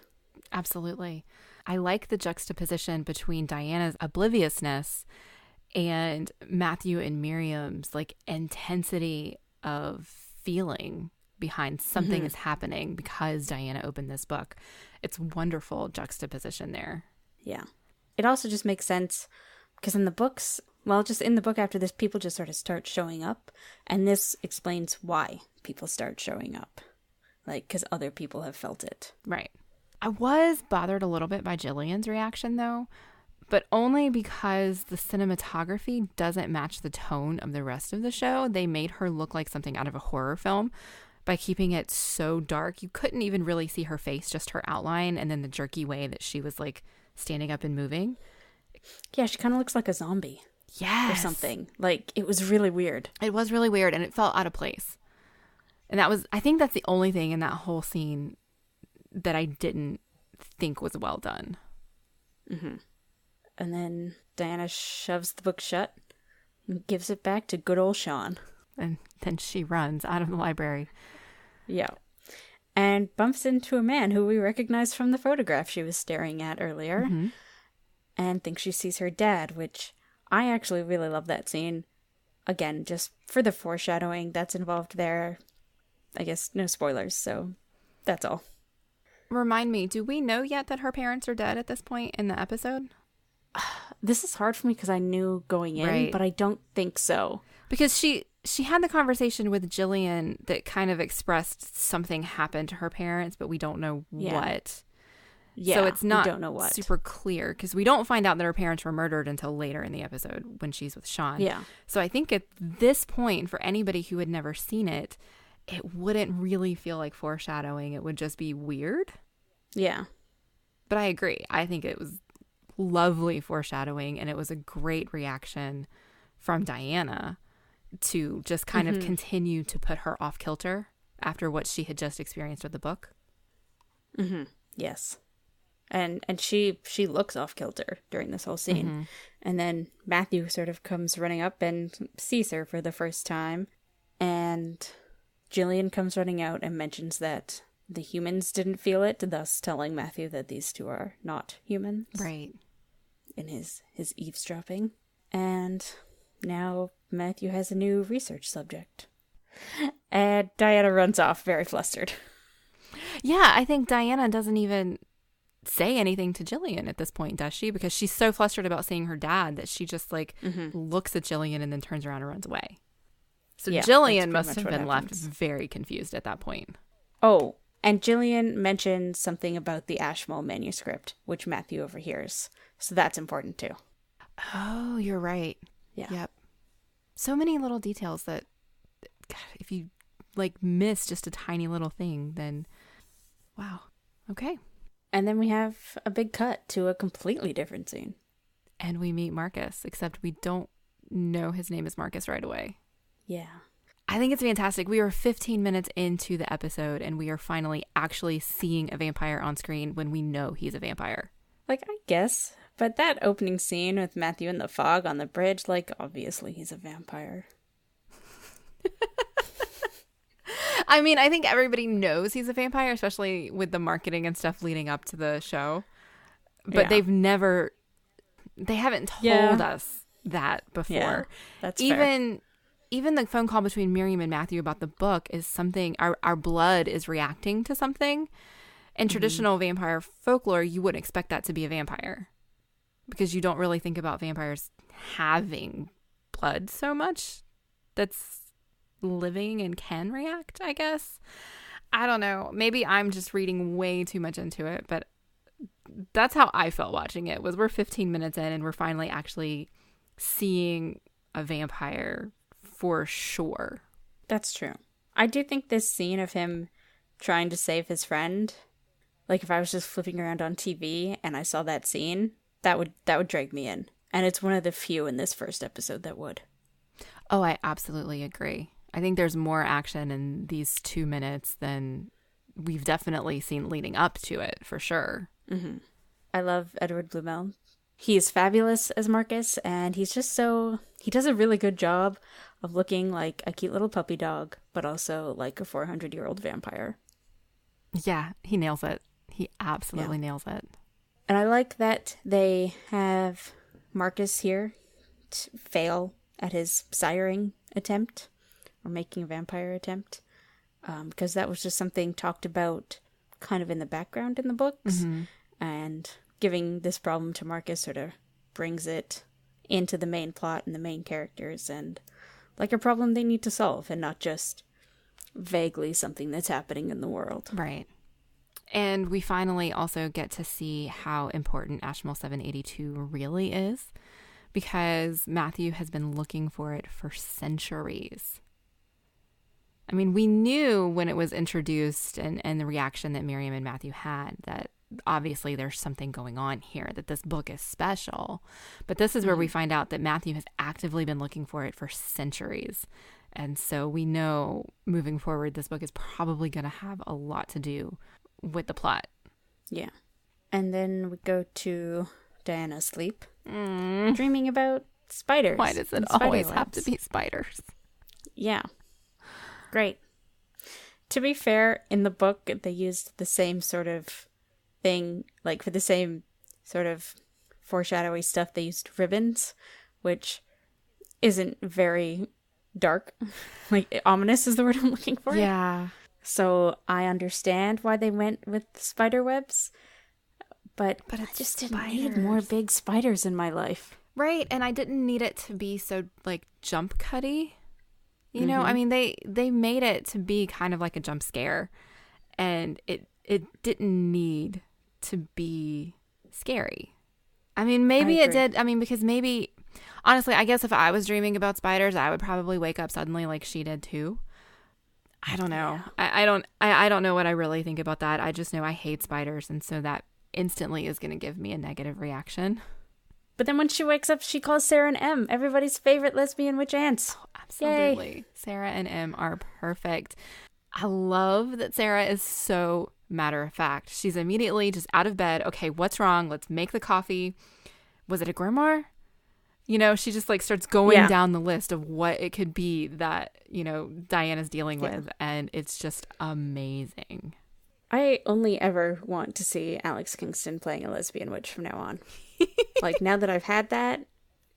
Absolutely. I like the juxtaposition between Diana's obliviousness and Matthew and Miriam's like intensity of feeling behind something is happening because Diana opened this book. It's wonderful juxtaposition there. Yeah. It also just makes sense because in the books, well, just in the book after this, people just sort of start showing up. And this explains why people start showing up. Like, because other people have felt it. Right. I was bothered a little bit by Jillian's reaction, though, but only because the cinematography doesn't match the tone of the rest of the show. They made her look like something out of a horror film by keeping it so dark. You couldn't even really see her face, just her outline, and then the jerky way that she was like standing up and moving. Yeah, she kind of looks like a zombie. Yes. Or something. Like, it was really weird. It was really weird, and it felt out of place. And I think that's the only thing in that whole scene that I didn't think was well done. Mm-hmm. And then Diana shoves the book shut and gives it back to good old Sean. And then she runs out of the library. Yeah. And bumps into a man who we recognize from the photograph she was staring at earlier. Mm-hmm. And thinks she sees her dad, which I actually really love that scene. Again, just for the foreshadowing that's involved there. I guess no spoilers, so that's all. Remind me, do we know yet that her parents are dead at this point in the episode? This is hard for me because I knew going in, right. But I don't think so. Because she had the conversation with Jillian that kind of expressed something happened to her parents, but we don't know what. Yeah, so it's not we don't know what. Super clear because we don't find out that her parents were murdered until later in the episode when she's with Sean. Yeah. So I think at this point, for anybody who had never seen it, it wouldn't really feel like foreshadowing. It would just be weird. Yeah. But I agree. I think it was lovely foreshadowing, and it was a great reaction from Diana to just kind of continue to put her off kilter after what she had just experienced with the book. Mm-hmm. Yes. And she looks off kilter during this whole scene. Mm-hmm. And then Matthew sort of comes running up and sees her for the first time. And Jillian comes running out and mentions that the humans didn't feel it, thus telling Matthew that these two are not humans. Right. In his eavesdropping. And now Matthew has a new research subject. And Diana runs off very flustered. Yeah, I think Diana doesn't even say anything to Jillian at this point, does she? Because she's so flustered about seeing her dad that she just looks at Jillian and then turns around and runs away. So yeah, Jillian must have been left very confused at that point. Oh, and Jillian mentions something about the Ashmole manuscript, which Matthew overhears. So that's important too. Oh, you're right. Yeah. Yep. So many little details that, God, if you miss just a tiny little thing, then wow. Okay. And then we have a big cut to a completely different scene. And we meet Marcus, except we don't know his name is Marcus right away. Yeah. I think it's fantastic. We are 15 minutes into the episode and we are finally actually seeing a vampire on screen when we know he's a vampire. I guess. But that opening scene with Matthew in the fog on the bridge, obviously he's a vampire. I mean, I think everybody knows he's a vampire, especially with the marketing and stuff leading up to the show. But they haven't told us that before. Yeah, that's fair. Even the phone call between Miriam and Matthew about the book is something, our blood is reacting to something. In traditional vampire folklore, you wouldn't expect that to be a vampire because you don't really think about vampires having blood so much that's living and can react, I guess. I don't know. Maybe I'm just reading way too much into it, but that's how I felt watching it. We're 15 minutes in and we're finally actually seeing a vampire for sure. That's true. I do think this scene of him trying to save his friend, if I was just flipping around on TV and I saw that scene, that would drag me in. And it's one of the few in this first episode that would. Oh, I absolutely agree. I think there's more action in these 2 minutes than we've definitely seen leading up to it, for sure. Mm-hmm. I love Edward Bluemel. He is fabulous as Marcus, and he's just he does a really good job of looking like a cute little puppy dog, but also like a 400-year-old vampire. Yeah, he nails it. He absolutely nails it. And I like that they have Marcus here fail at his siring attempt, or making a vampire attempt, because that was just something talked about kind of in the background in the books, and giving this problem to Marcus sort of brings it into the main plot and the main characters, and like a problem they need to solve, and not just vaguely something that's happening in the world. Right. And we finally also get to see how important Ashmole 782 really is, because Matthew has been looking for it for centuries. I mean, we knew when it was introduced and the reaction that Miriam and Matthew had that obviously there's something going on here, that this book is special. But this is where we find out that Matthew has actively been looking for it for centuries. And so we know moving forward, this book is probably going to have a lot to do with the plot. Yeah. And then we go to Diana's sleep, dreaming about spiders. Why does it always have to be spiders? Yeah. Great. To be fair, in the book, they used the same sort of thing, like for the same sort of foreshadowy stuff, they used ribbons, which isn't very dark. Like, ominous is the word I'm looking for. Yeah. So I understand why they went with spider webs, but I it's just didn't need more big spiders in my life. Right, and I didn't need it to be so, like, jump cutty. You know, I mean, they made it to be kind of like a jump scare, and it didn't need to be scary. I mean, maybe it did. I mean, because maybe, honestly, I guess if I was dreaming about spiders, I would probably wake up suddenly like she did too. I don't know. Yeah. I don't know what I really think about that. I just know I hate spiders, and so that instantly is going to give me a negative reaction. But then when she wakes up, she calls Sarah and Em everybody's favorite lesbian witch ants. Oh, absolutely. Yay. Sarah and Em are perfect. I love that Sarah is so matter of fact. She's immediately just out of bed. Okay, what's wrong? Let's make the coffee. Was it a grimoire? You know, she just like starts going down the list of what it could be that, you know, Diana's dealing with. And it's just amazing. I only ever want to see Alex Kingston playing a lesbian witch from now on. Like, now that I've had that,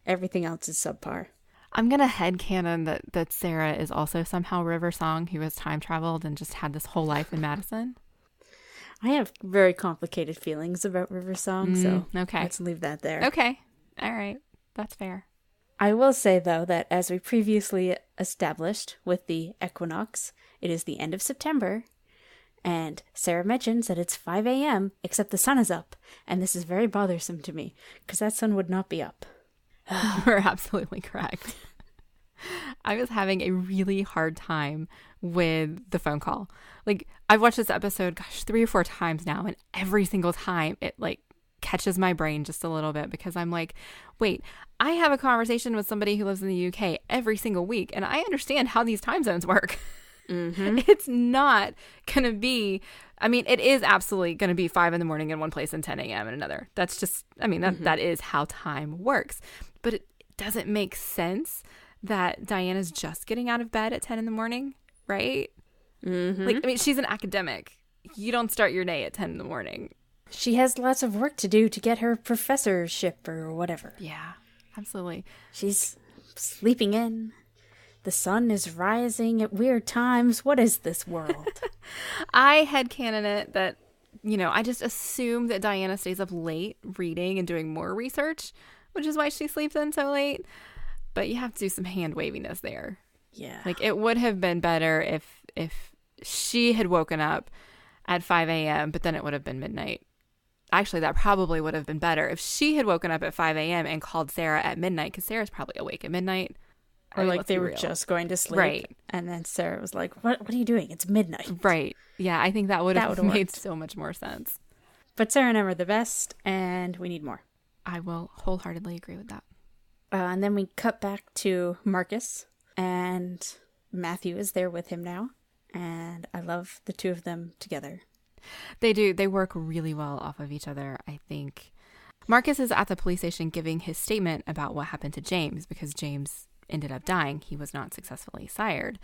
everything else is subpar. I'm going to headcanon that Sarah is also somehow River Song, who has time traveled and just had this whole life in Madison. I have very complicated feelings about River Song, so okay. Let's leave that there. Okay. All right. That's fair. I will say, though, that as we previously established with the equinox, it is the end of September. And Sarah mentions that it's 5 a.m., except the sun is up. And this is very bothersome to me, because that sun would not be up. You're absolutely correct. I was having a really hard time with the phone call. Like, I've watched this episode, 3 or 4 times now, and every single time it, like, catches my brain just a little bit, because I'm like, wait, I have a conversation with somebody who lives in the UK every single week, and I understand how these time zones work. It's not going to be, I mean, it is absolutely going to be 5 a.m. in one place and 10 a.m. in another. That's just, I mean, that is how time works. But it doesn't make sense that Diana's just getting out of bed at 10 a.m, right? Like, I mean, she's an academic. You don't start your day at 10 a.m. She has lots of work to do to get her professorship or whatever. Yeah, absolutely. She's sleeping in. The sun is rising at weird times. What is this world? I headcanon it that, you know, I just assume that Diana stays up late reading and doing more research, which is why she sleeps in so late. But you have to do some hand waviness there. Yeah. Like, it would have been better if she had woken up at 5 a.m., but then it would have been midnight. Actually, that probably would have been better if she had woken up at 5 a.m. and called Sarah at midnight, because Sarah's probably awake at midnight. Or like they were just going to sleep. Right. And then Sarah was like, what are you doing? It's midnight. Right. Yeah, I think that would have made so much more sense. But Sarah and Em are the best, and we need more. I will wholeheartedly agree with that. And then we cut back to Marcus, and Matthew is there with him now. And I love the two of them together. They do. They work really well off of each other, I think. Marcus is at the police station giving his statement about what happened to James, because James ended up dying. He was not successfully sired.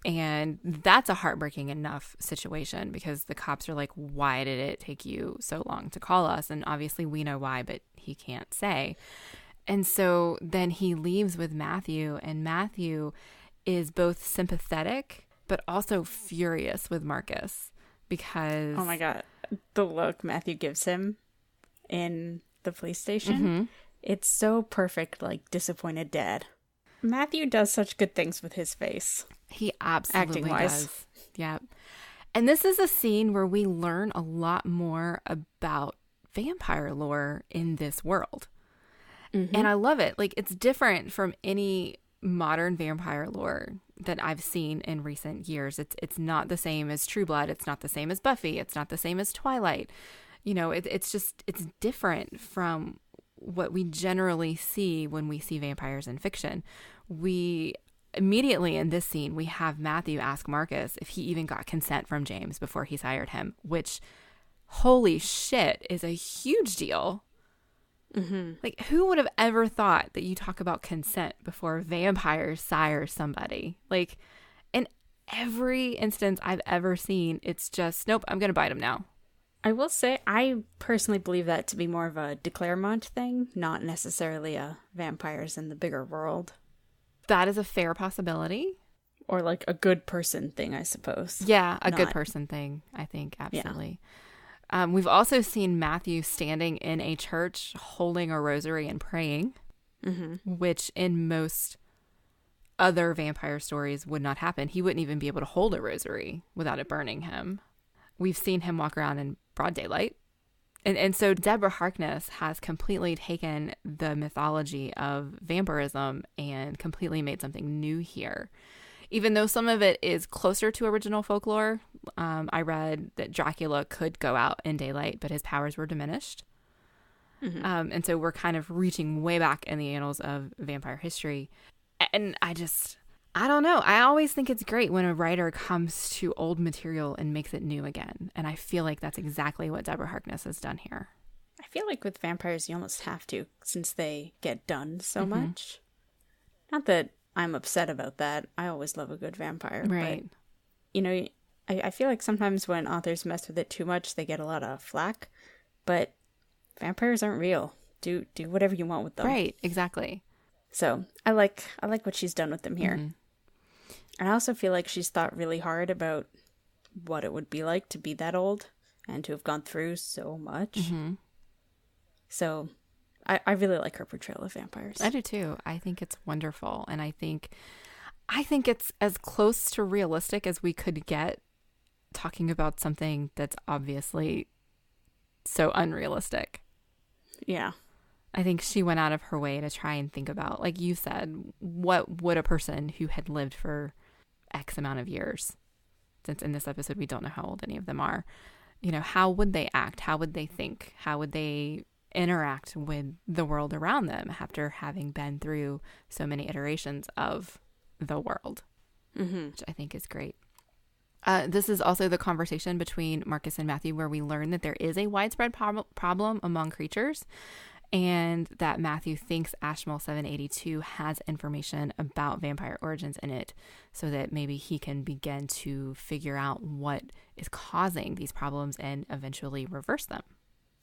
And that's a heartbreaking enough situation because the cops are like, why did it take you so long to call us? And obviously we know why, but he can't say. And so then he leaves with Matthew, and Matthew is both sympathetic but also furious with Marcus because... Oh my God. The look Matthew gives him in the police station, it's so perfect, like disappointed dad. Matthew does such good things with his face. He absolutely Acting-wise. does. Yeah. And this is a scene where we learn a lot more about vampire lore in this world. And I love it. Like, it's different from any modern vampire lore that I've seen in recent years. It's not the same as True Blood. It's not the same as Buffy. It's not the same as Twilight. You know, it's different from what we generally see when we see vampires in fiction. We immediately in this scene, we have Matthew ask Marcus if he even got consent from James before he sired him, which, holy shit, is a huge deal. Like, who would have ever thought that you talk about consent before vampires sire somebody? Like, in every instance I've ever seen, it's just, nope, I'm going to bite him now. I will say, I personally believe that to be more of a Declaremont thing, not necessarily a vampires in the bigger world. That is a fair possibility. Or like a good person thing, I suppose. Yeah, a good person thing, I think, absolutely. Yeah. We've also seen Matthew standing in a church holding a rosary and praying, which in most other vampire stories would not happen. He wouldn't even be able to hold a rosary without it burning him. We've seen him walk around in broad daylight. And so Deborah Harkness has completely taken the mythology of vampirism and completely made something new here. Even though some of it is closer to original folklore, I read that Dracula could go out in daylight, but his powers were diminished. And so we're kind of reaching way back in the annals of vampire history. And I don't know. I always think it's great when a writer comes to old material and makes it new again. And I feel like that's exactly what Deborah Harkness has done here. I feel like with vampires, you almost have to, since they get done so much. Not that I'm upset about that. I always love a good vampire. Right. But, you know, I feel like sometimes when authors mess with it too much, they get a lot of flack. But vampires aren't real. Do whatever you want with them. Right, exactly. So I like what she's done with them here. And I also feel like she's thought really hard about what it would be like to be that old and to have gone through so much. So I really like her portrayal of vampires. I do too. I think it's wonderful. And I think it's as close to realistic as we could get, talking about something that's obviously so unrealistic. Yeah. I think she went out of her way to try and think about, like you said, what would a person who had lived for X amount of years, since in this episode we don't know how old any of them are, you know, how would they act? How would they think? How would they interact with the world around them after having been through so many iterations of the world, which I think is great. This is also the conversation between Marcus and Matthew where we learn that there is a widespread problem among creatures, and that Matthew thinks Ashmole 782 has information about vampire origins in it, so that maybe he can begin to figure out what is causing these problems and eventually reverse them.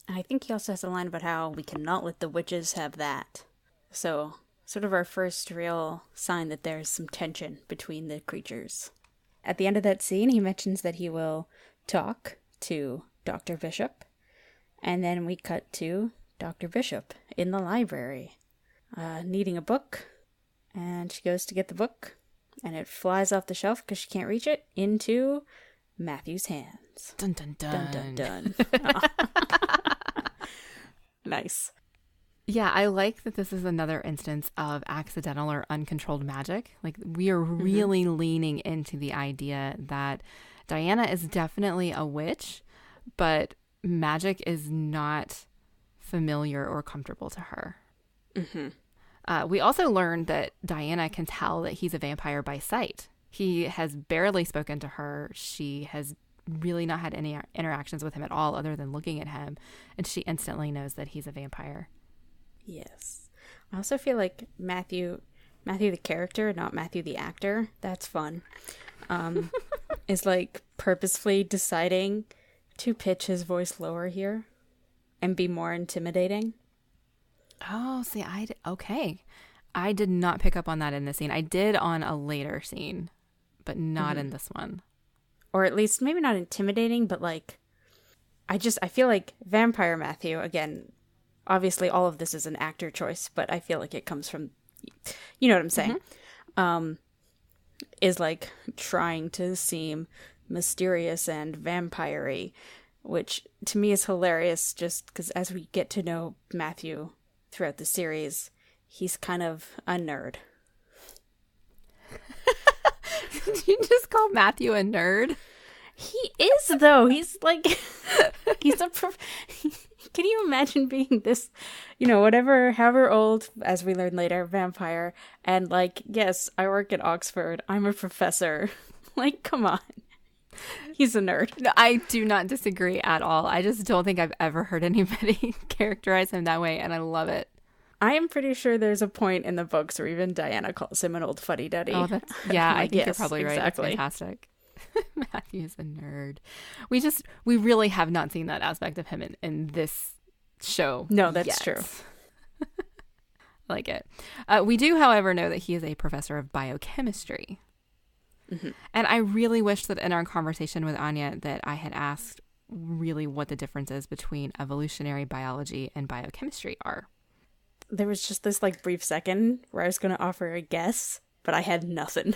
I think he also has a line about how we cannot let the witches have that. So, sort of our first real sign that there's some tension between the creatures. At the end of that scene, he mentions that he will talk to Dr. Bishop, and then we cut to Dr. Bishop in the library, needing a book, and she goes to get the book, and it flies off the shelf because she can't reach it into Matthew's hands. Dun dun dun. Dun dun dun. Nice. Yeah, I like that this is another instance of accidental or uncontrolled magic. Like, we are really leaning into the idea that Diana is definitely a witch, but magic is not familiar or comfortable to her. We also learned that Diana can tell that he's a vampire by sight. He has barely spoken to her. She has really not had any interactions with him at all other than looking at him, and she instantly knows that he's a vampire. Yes. I also feel like Matthew Matthew the character, not Matthew the actor, that's fun, is like purposefully deciding to pitch his voice lower here and be more intimidating. Oh, see, okay. I did not pick up on that in this scene. I did on a later scene, but not in this one. Or at least maybe not intimidating, but like, I feel like Vampire Matthew, again, obviously all of this is an actor choice, but I feel like it comes from, you know what I'm saying, is like trying to seem mysterious and vampire-y, which to me is hilarious just because as we get to know Matthew throughout the series, he's kind of a nerd. Did you just call Matthew a nerd? He is, though. He's like, can you imagine being this, however old, as we learn later, vampire, and like, yes, I work at Oxford, I'm a professor. Like, come on. He's a nerd. No, I do not disagree at all. I just don't think I've ever heard anybody characterize him that way, and I love it. I am pretty sure there's a point in the books where even Diana calls him an old fuddy-duddy. Oh, yeah, I think yes, you're probably right. exactly. That's fantastic. Matthew's a nerd. We really have not seen that aspect of him in this show. No, that's yet. true. I like it. We do, however, know that he is a professor of biochemistry. Mm-hmm. And I really wish that in our conversation with Anya that I had asked really what the differences between evolutionary biology and biochemistry are. There was just this like brief second where I was going to offer a guess, but I had nothing.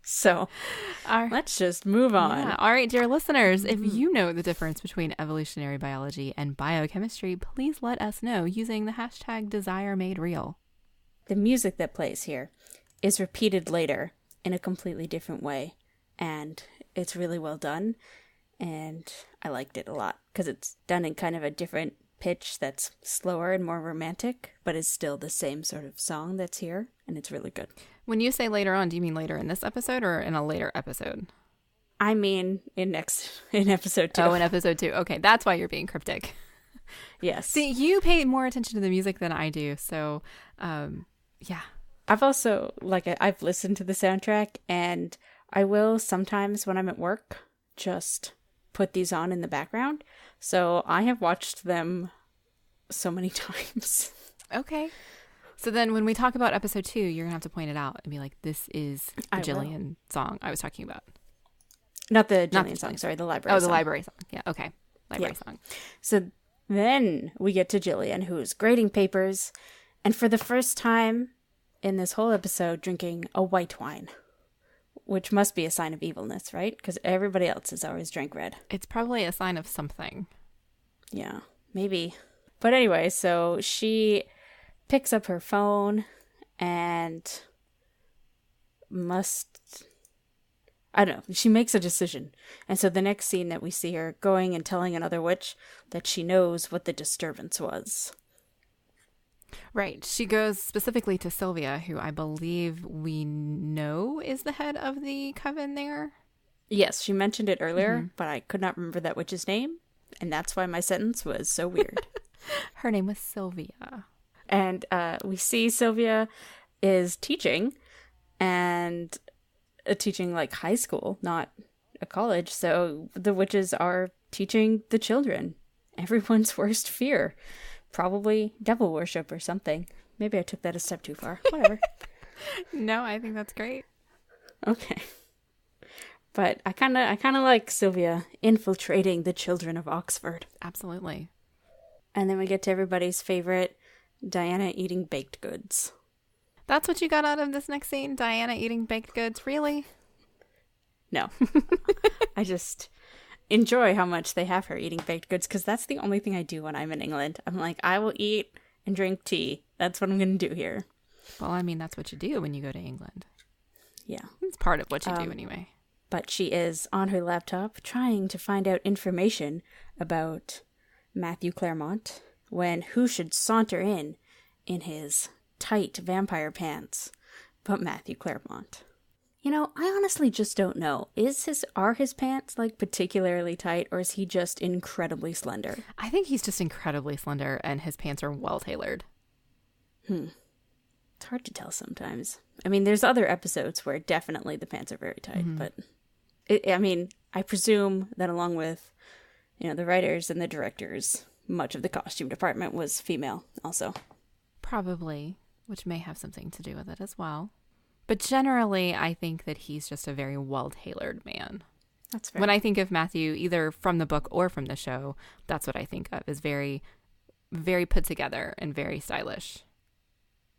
So let's just move on. Yeah. All right, dear listeners, if you know the difference between evolutionary biology and biochemistry, please let us know using the hashtag #DesireMadeReal. The music that plays here is repeated later in a completely different way, and it's really well done, and I liked it a lot because it's done in kind of a different pitch that's slower and more romantic, but is still the same sort of song that's here, and it's really good. When you say later on, do you mean later in this episode or in a later episode? I mean in episode 2. Oh, in episode 2. Okay, that's why you're being cryptic. Yes. See, you pay more attention to the music than I do, so yeah. I've also, I've listened to the soundtrack, and I will sometimes when I'm at work just put these on in the background. So I have watched them so many times. Okay. So then when we talk about episode 2, you're going to have to point it out and be like, this is the Jillian song I was talking about. Not the Jillian song, sorry, the library song. Oh, the library song. Yeah, okay. Library song. So then we get to Jillian, who's grading papers, and for the first time in this whole episode, drinking a white wine, which must be a sign of evilness, right? Because everybody else has always drank red. It's probably a sign of something. Yeah, maybe. But anyway, so she picks up her phone and she makes a decision. And so the next scene that we see her going and telling another witch that she knows what the disturbance was. Right. She goes specifically to Sylvia, who I believe we know is the head of the coven there. Yes, she mentioned it earlier, but I could not remember that witch's name. And that's why my sentence was so weird. Her name was Sylvia. And we see Sylvia is teaching, and teaching like high school, not a college. So the witches are teaching the children everyone's worst fear. Probably devil worship or something. Maybe I took that a step too far. Whatever. No, I think that's great. Okay. But I kind of like Sylvia infiltrating the children of Oxford. Absolutely. And then we get to everybody's favorite, Diana eating baked goods. That's what you got out of this next scene? Diana eating baked goods? Really? No. I just enjoy how much they have her eating baked goods, because that's the only thing I do when I'm in England. I'm like, I will eat and drink tea. That's what I'm going to do here. Well, I mean, that's what you do when you go to England. Yeah. It's part of what you do anyway. But she is on her laptop trying to find out information about Matthew Claremont, when who should saunter in his tight vampire pants but Matthew Claremont. You know, I honestly just don't know. Are his pants like particularly tight, or is he just incredibly slender? I think he's just incredibly slender and his pants are well tailored. It's hard to tell sometimes. I mean, there's other episodes where definitely the pants are very tight, but I presume that along with, the writers and the directors, much of the costume department was female also. Probably, which may have something to do with it as well. But generally, I think that he's just a very well-tailored man. That's fair. When I think of Matthew, either from the book or from the show, that's what I think of, is very, very put together and very stylish,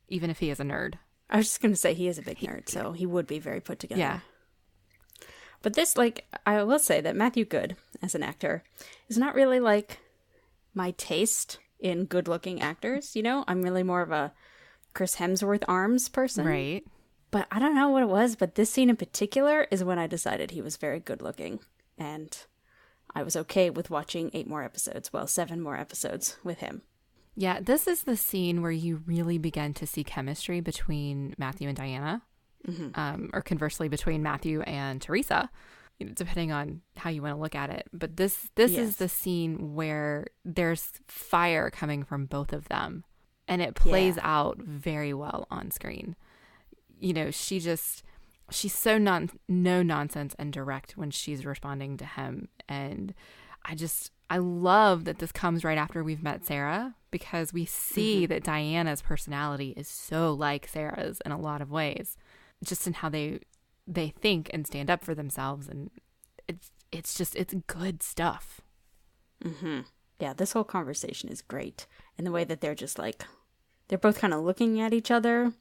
even if he is a nerd. I was just going to say he is a big nerd, so he would be very put together. Yeah. But this, I will say that Matthew Goode, as an actor, is not really, my taste in good-looking actors, I'm really more of a Chris Hemsworth arms person. Right. But I don't know what it was, but this scene in particular is when I decided he was very good-looking. And I was okay with watching 7 more episodes with him. Yeah, this is the scene where you really begin to see chemistry between Matthew and Diana, or conversely between Matthew and Teresa, depending on how you want to look at it. But this is the scene where there's fire coming from both of them, and it plays out very well on screen. She's so no nonsense and direct when she's responding to him, and I love that this comes right after we've met Sarah, because we see that Diana's personality is so like Sarah's in a lot of ways, just in how they think and stand up for themselves. And it's good stuff. Yeah, this whole conversation is great. And the way that they're just they're both kind of looking at each other,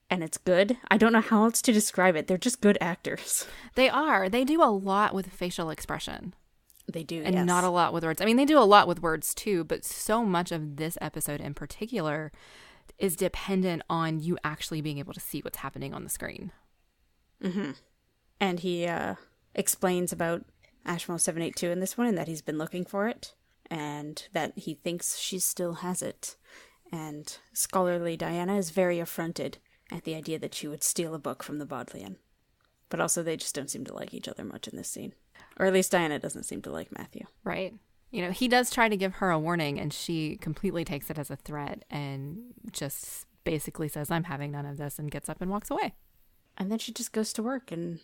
and it's good. I don't know how else to describe it. They're just good actors. They are. They do a lot with facial expression. They do, and not a lot with words. I mean, they do a lot with words too, but so much of this episode in particular is dependent on you actually being able to see what's happening on the screen. And he explains about Ashmo 782 in this one, and that he's been looking for it, and that he thinks she still has it. And scholarly Diana is very affronted at the idea that she would steal a book from the Bodleian. But also they just don't seem to like each other much in this scene. Or at least Diana doesn't seem to like Matthew. Right. He does try to give her a warning, and she completely takes it as a threat and just basically says, I'm having none of this, and gets up and walks away. And then she just goes to work and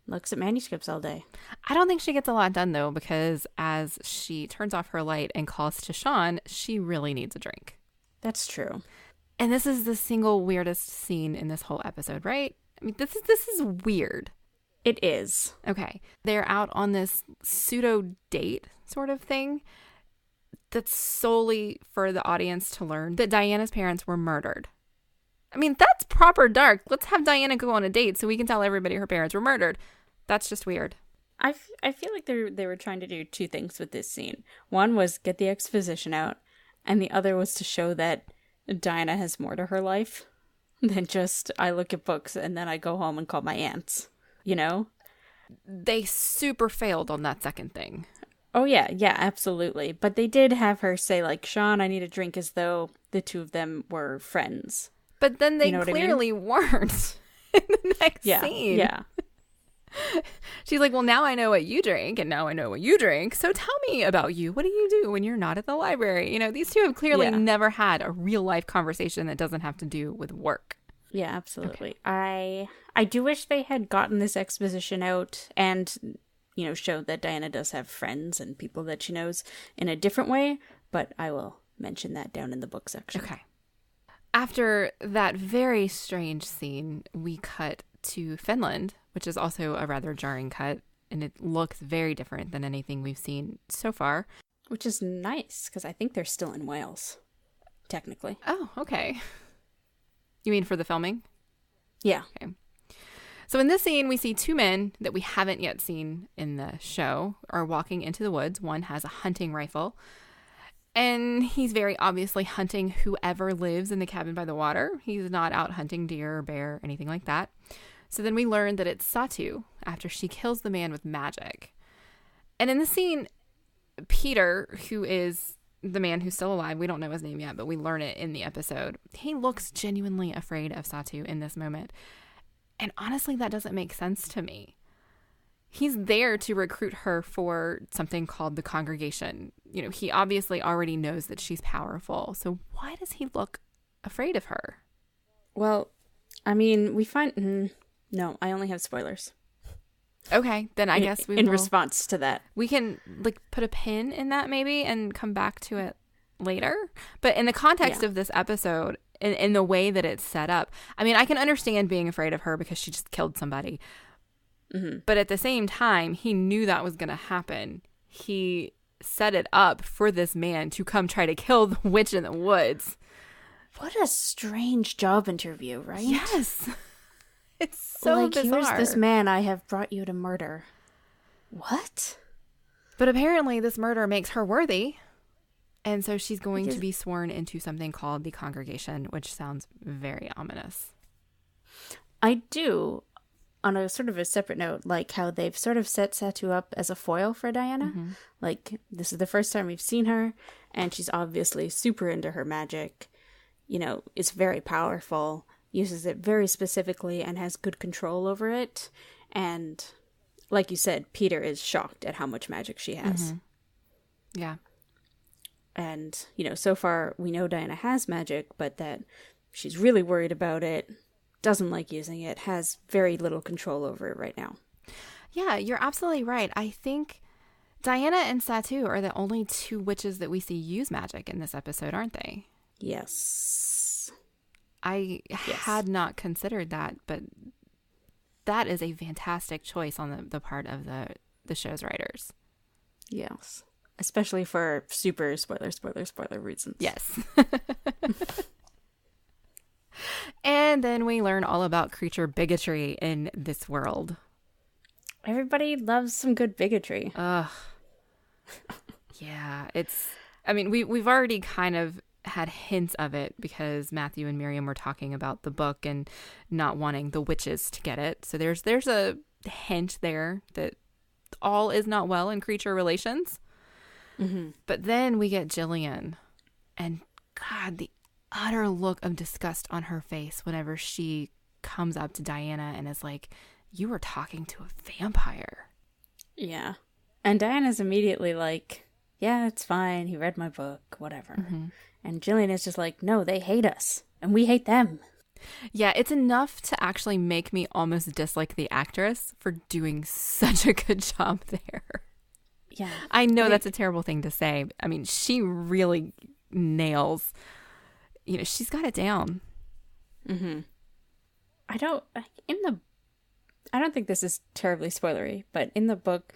looks at manuscripts all day. I don't think she gets a lot done, though, because as she turns off her light and calls to Sean, she really needs a drink. That's true. And this is the single weirdest scene in this whole episode, right? I mean, this is weird. It is. Okay. They're out on this pseudo date sort of thing that's solely for the audience to learn that Diana's parents were murdered. I mean, that's proper dark. Let's have Diana go on a date so we can tell everybody her parents were murdered. That's just weird. I feel like they were trying to do two things with this scene. One was get the exposition out, and the other was to show that Diana has more to her life than just I look at books and then I go home and call my aunts. They super failed on that second thing. Oh, yeah, absolutely. But they did have her say, Sean, I need a drink, as though the two of them were friends. But then they clearly weren't in the next scene. Yeah. She's like, well, now I know what you drink, and now I know what you drink. So tell me about you. What do you do when you're not at the library? These two have clearly never had a real life conversation that doesn't have to do with work. Yeah, absolutely. Okay. I do wish they had gotten this exposition out and, showed that Diana does have friends and people that she knows in a different way, but I will mention that down in the book section. Okay. After that very strange scene, we cut to Finland, which is also a rather jarring cut, and it looks very different than anything we've seen so far. Which is nice, because I think they're still in Wales, technically. Oh, okay. You mean for the filming? Yeah. Okay. So in this scene, we see two men that we haven't yet seen in the show are walking into the woods. One has a hunting rifle, and he's very obviously hunting whoever lives in the cabin by the water. He's not out hunting deer or bear, anything like that. So then we learn that it's Satu after she kills the man with magic. And in the scene, Peter, who is the man who's still alive, we don't know his name yet, but we learn it in the episode. He looks genuinely afraid of Satu in this moment. And honestly, that doesn't make sense to me. He's there to recruit her for something called the congregation. He obviously already knows that she's powerful. So why does he look afraid of her? Well, I mean, we find... no, I only have spoilers. Okay, then I guess we in will, response to that. we can like put a pin in that maybe and come back to it later. But in the context of this episode, in the way that it's set up, I mean, I can understand being afraid of her because she just killed somebody. Mm-hmm. But at the same time, he knew that was going to happen. He set it up for this man to come try to kill the witch in the woods. What a strange job interview, right? Yes. It's so bizarre. Here's this man I have brought you to murder. What? But apparently this murder makes her worthy. And so she's going to be sworn into something called the congregation, which sounds very ominous. I do, on a sort of a separate note, like how they've sort of set Satu up as a foil for Diana. Mm-hmm. Like, this is the first time we've seen her, and she's obviously super into her magic. You know, is very powerful, uses it very specifically, and has good control over it. And, like you said, Peter is shocked at how much magic she has. Mm-hmm. Yeah. And, you know, so far we know Diana has magic, but that she's really worried about it, doesn't like using it, has very little control over it right now. Yeah, you're absolutely right. I think Diana and Satu are the only two witches that we see use magic in this episode, aren't they? Yes. I had not considered that, but that is a fantastic choice on the part of the show's writers. Yes. Especially for super spoiler reasons. Yes. And then we learn all about creature bigotry in this world. Everybody loves some good bigotry. Ugh. Yeah, I mean, we've already kind of had hints of it because Matthew and Miriam were talking about the book and not wanting the witches to get it. So there's a hint there that all is not well in creature relations. Mm-hmm. But then we get Jillian, and God, the utter look of disgust on her face whenever she comes up to Diana and is like, "You were talking to a vampire." Yeah. And Diana's immediately like, "Yeah, it's fine. He read my book, whatever." Mm-hmm. And Jillian is just like, "No, they hate us, and we hate them." Yeah, it's enough to actually make me almost dislike the actress for doing such a good job there. Yeah. I know that's a terrible thing to say. I mean, she really nails, she's got it down. Mm-hmm. I don't think this is terribly spoilery, but in the book,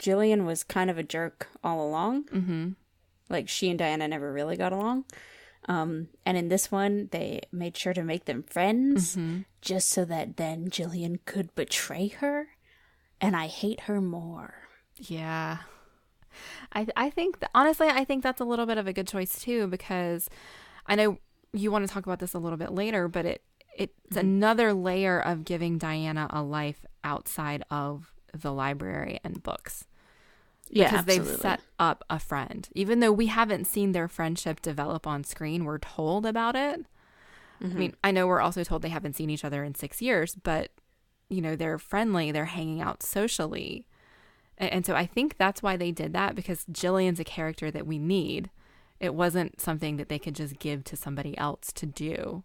Jillian was kind of a jerk all along. Mm-hmm. Like, she and Diana never really got along. And in this one, they made sure to make them friends, just so that then Jillian could betray her, and I hate her more. Yeah. I think honestly, I think that's a little bit of a good choice too, because I know you want to talk about this a little bit later, but it's another layer of giving Diana a life outside of the library and books. Yeah, because absolutely. they've set up a friend. Even though we haven't seen their friendship develop on screen, we're told about it. I mean, I know we're also told they haven't seen each other in 6 years, but, they're friendly. They're hanging out socially. And so I think that's why they did that, because Jillian's a character that we need. It wasn't something that they could just give to somebody else to do.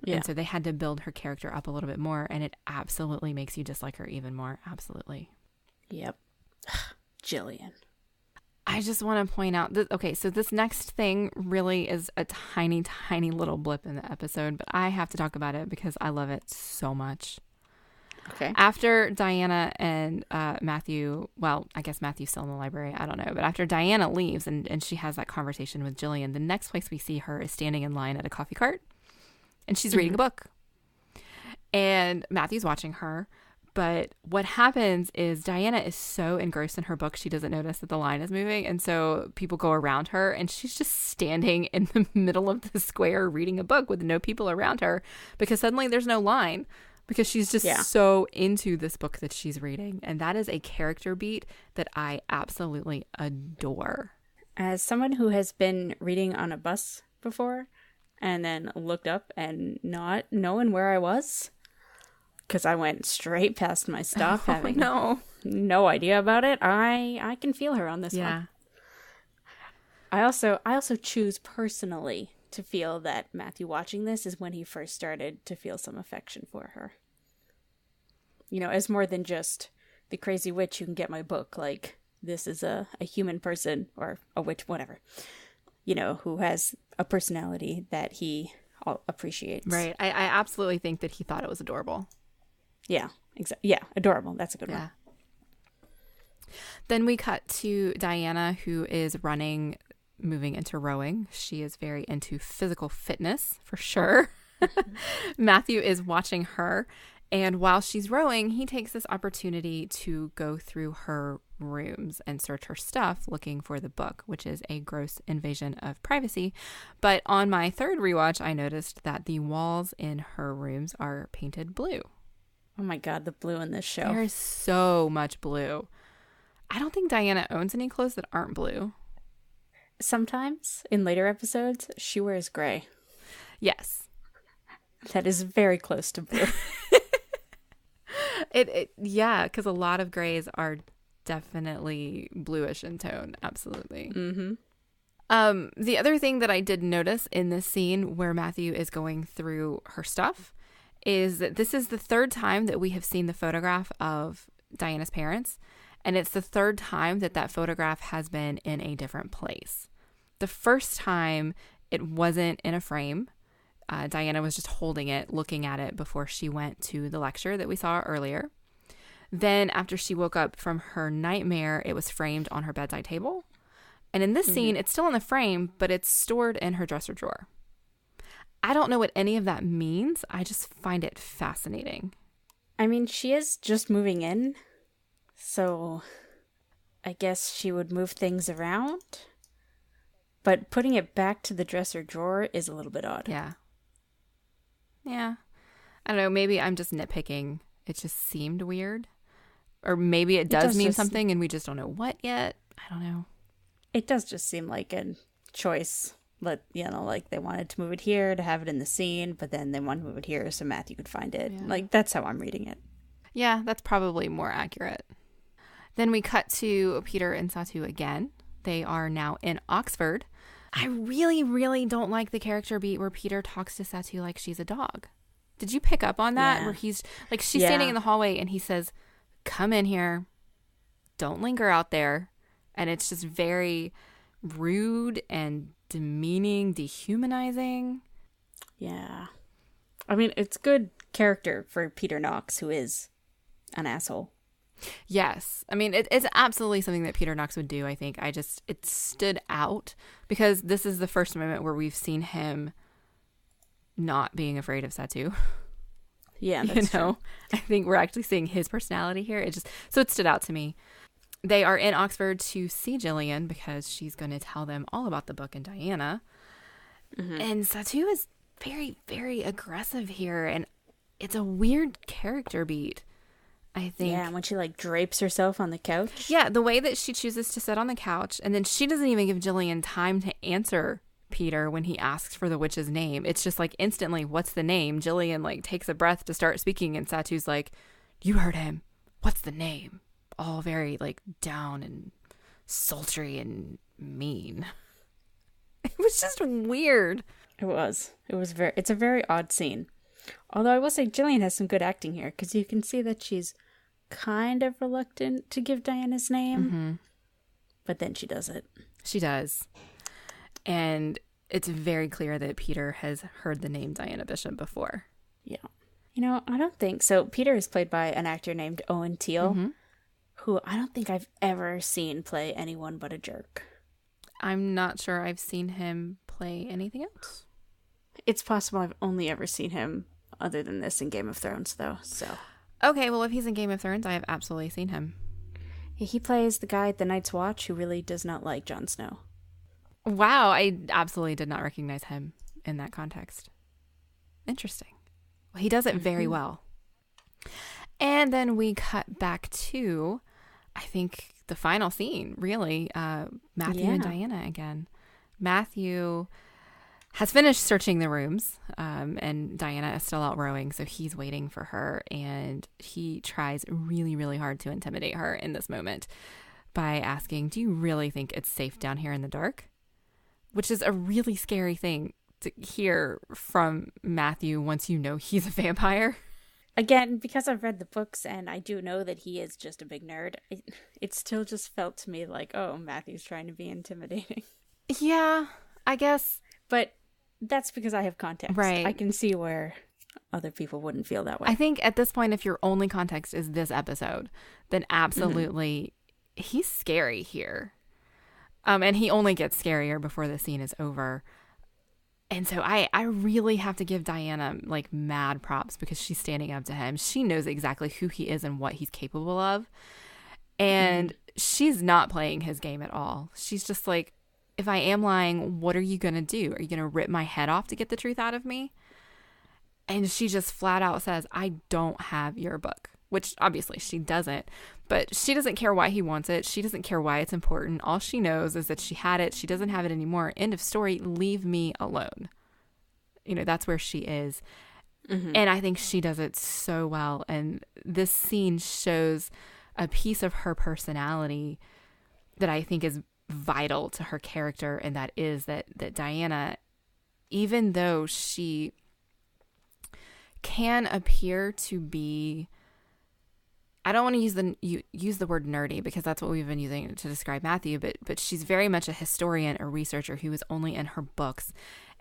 Yeah. And so they had to build her character up a little bit more, and it absolutely makes you dislike her even more. Absolutely. Yep. Jillian. I just want to point out that, okay, so this next thing really is a tiny, tiny little blip in the episode, but I have to talk about it because I love it so much. Okay. After Diana and Matthew, well, I guess Matthew's still in the library, I don't know, but after Diana leaves and she has that conversation with Jillian, the next place we see her is standing in line at a coffee cart, and she's reading a book. And Matthew's watching her. But what happens is Diana is so engrossed in her book, she doesn't notice that the line is moving. And so people go around her, and she's just standing in the middle of the square reading a book with no people around her, because suddenly there's no line, because she's just so into this book that she's reading. And that is a character beat that I absolutely adore. As someone who has been reading on a bus before and then looked up and not knowing where I was, because I went straight past my stop, having no idea about it. I can feel her on this one. I also choose personally to feel that Matthew watching this is when he first started to feel some affection for her. You know, as more than just the crazy witch who can get my book. Like, this is a human person, or a witch, whatever, you know, who has a personality that he appreciates. Right. I absolutely think that he thought it was adorable. Yeah, exactly. Yeah, adorable. That's a good one. Then we cut to Diana, who is moving into rowing. She is very into physical fitness, for sure. Matthew is watching her. And while she's rowing, he takes this opportunity to go through her rooms and search her stuff looking for the book, which is a gross invasion of privacy. But on my third rewatch, I noticed that the walls in her rooms are painted blue. Oh my God, the blue in this show. There's so much blue. I don't think Diana owns any clothes that aren't blue. Sometimes, in later episodes, she wears gray. Yes. That is very close to blue. Yeah, because a lot of grays are definitely bluish in tone. Absolutely. Mm-hmm. The other thing that I did notice in this scene where Matthew is going through her stuff is that this is the third time that we have seen the photograph of Diana's parents, and it's the third time that that photograph has been in a different place. The first time it wasn't in a frame. Diana was just holding it, looking at it before she went to the lecture that we saw earlier. Then after she woke up from her nightmare, it was framed on her bedside table. And in this scene, it's still in the frame, but it's stored in her dresser drawer. I don't know what any of that means. I just find it fascinating. I mean, she is just moving in, so I guess she would move things around. But putting it back to the dresser drawer is a little bit odd. Yeah. I don't know. Maybe I'm just nitpicking. It just seemed weird. Or maybe it does mean something and we just don't know what yet. I don't know. It does just seem like a choice. Like they wanted to move it here to have it in the scene, but then they wanted to move it here so Matthew could find it. Yeah. Like, that's how I'm reading it. Yeah, that's probably more accurate. Then we cut to Peter and Satu again. They are now in Oxford. I really, really don't like the character beat where Peter talks to Satu like she's a dog. Did you pick up on that? Yeah. Where she's standing in the hallway and he says, "Come in here. Don't linger out there." And it's just very rude and demeaning, dehumanizing. Yeah. I mean, it's good character for Peter Knox, who is an asshole. Yes. I mean, it's absolutely something that Peter Knox would do, I think. It stood out because this is the first moment where we've seen him not being afraid of Satu. Yeah, that's true. I think we're actually seeing his personality here. So it stood out to me. They are in Oxford to see Gillian because she's going to tell them all about the book and Diana. Mm-hmm. And Satu is very, very aggressive here. And it's a weird character beat, I think. Yeah, when she drapes herself on the couch. Yeah, the way that she chooses to sit on the couch. And then she doesn't even give Gillian time to answer Peter when he asks for the witch's name. It's just instantly, "What's the name?" Gillian takes a breath to start speaking. And Satu's like, "You heard him. What's the name?" All very down and sultry and mean. It was just weird. It's a very odd scene. Although I will say Gillian has some good acting here because you can see that she's kind of reluctant to give Diana's name. Mm-hmm. But then she does it. She does. And it's very clear that Peter has heard the name Diana Bishop before. Yeah. I don't think so. Peter is played by an actor named Owen Teale. Mm-hmm. Who I don't think I've ever seen play anyone but a jerk. I'm not sure I've seen him play anything else. It's possible I've only ever seen him other than this in Game of Thrones, though. So okay, well, if he's in Game of Thrones, I have absolutely seen him. He plays the guy at the Night's Watch who really does not like Jon Snow. Wow, I absolutely did not recognize him in that context. Interesting. Well, he does it very well. And then we cut back to, I think, the final scene, really. Matthew and Diana again. Matthew has finished searching the rooms, and Diana is still out rowing, so he's waiting for her, and he tries really, really hard to intimidate her in this moment by asking, "Do you really think it's safe down here in the dark?" Which is a really scary thing to hear from Matthew once you know he's a vampire. Again, because I've read the books and I do know that he is just a big nerd, it still just felt to me like, oh, Matthew's trying to be intimidating. Yeah, I guess. But that's because I have context. Right. I can see where other people wouldn't feel that way. I think at this point, if your only context is this episode, then absolutely he's scary here. And he only gets scarier before the scene is over. And so I really have to give Diana like mad props because she's standing up to him. She knows exactly who he is and what he's capable of. And she's not playing his game at all. She's just like, if I am lying, what are you going to do? Are you going to rip my head off to get the truth out of me? And she just flat out says, I don't have your book, which obviously she doesn't. But she doesn't care why he wants it. She doesn't care why it's important. All she knows is that she had it. She doesn't have it anymore. End of story. Leave me alone. You know, that's where she is. And I think she does it so well. And this scene shows a piece of her personality that I think is vital to her character. And that is that Diana, even though she can appear to be, I don't want to use the word nerdy because that's what we've been using to describe Matthew, but she's very much a historian, a researcher who is only in her books.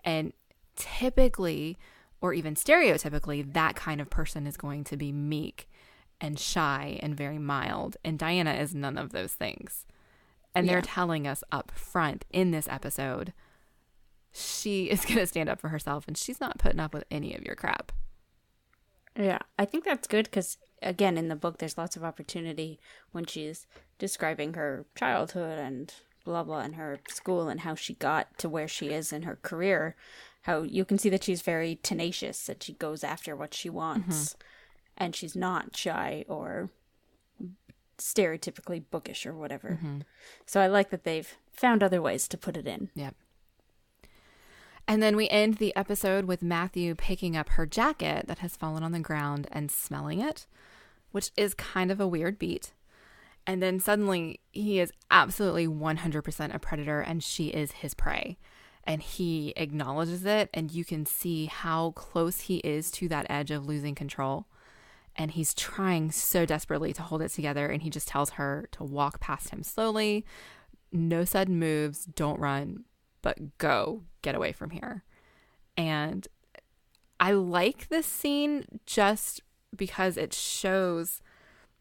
And typically, or even stereotypically, that kind of person is going to be meek and shy and very mild. And Diana is none of those things. And they're telling us up front in this episode, she is going to stand up for herself and she's not putting up with any of your crap. Yeah, I think that's good because, again, in the book, there's lots of opportunity when she's describing her childhood and blah, blah, and her school and how she got to where she is in her career. How you can see that she's very tenacious, that she goes after what she wants. And she's not shy or stereotypically bookish or whatever. So I like that they've found other ways to put it in. Yep. And then we end the episode with Matthew picking up her jacket that has fallen on the ground and smelling it, which is kind of a weird beat. And then suddenly he is absolutely 100% a predator and she is his prey. And he acknowledges it and you can see how close he is to that edge of losing control. And he's trying so desperately to hold it together and he just tells her to walk past him slowly. No sudden moves, don't run, but go, get away from here. And I like this scene just because it shows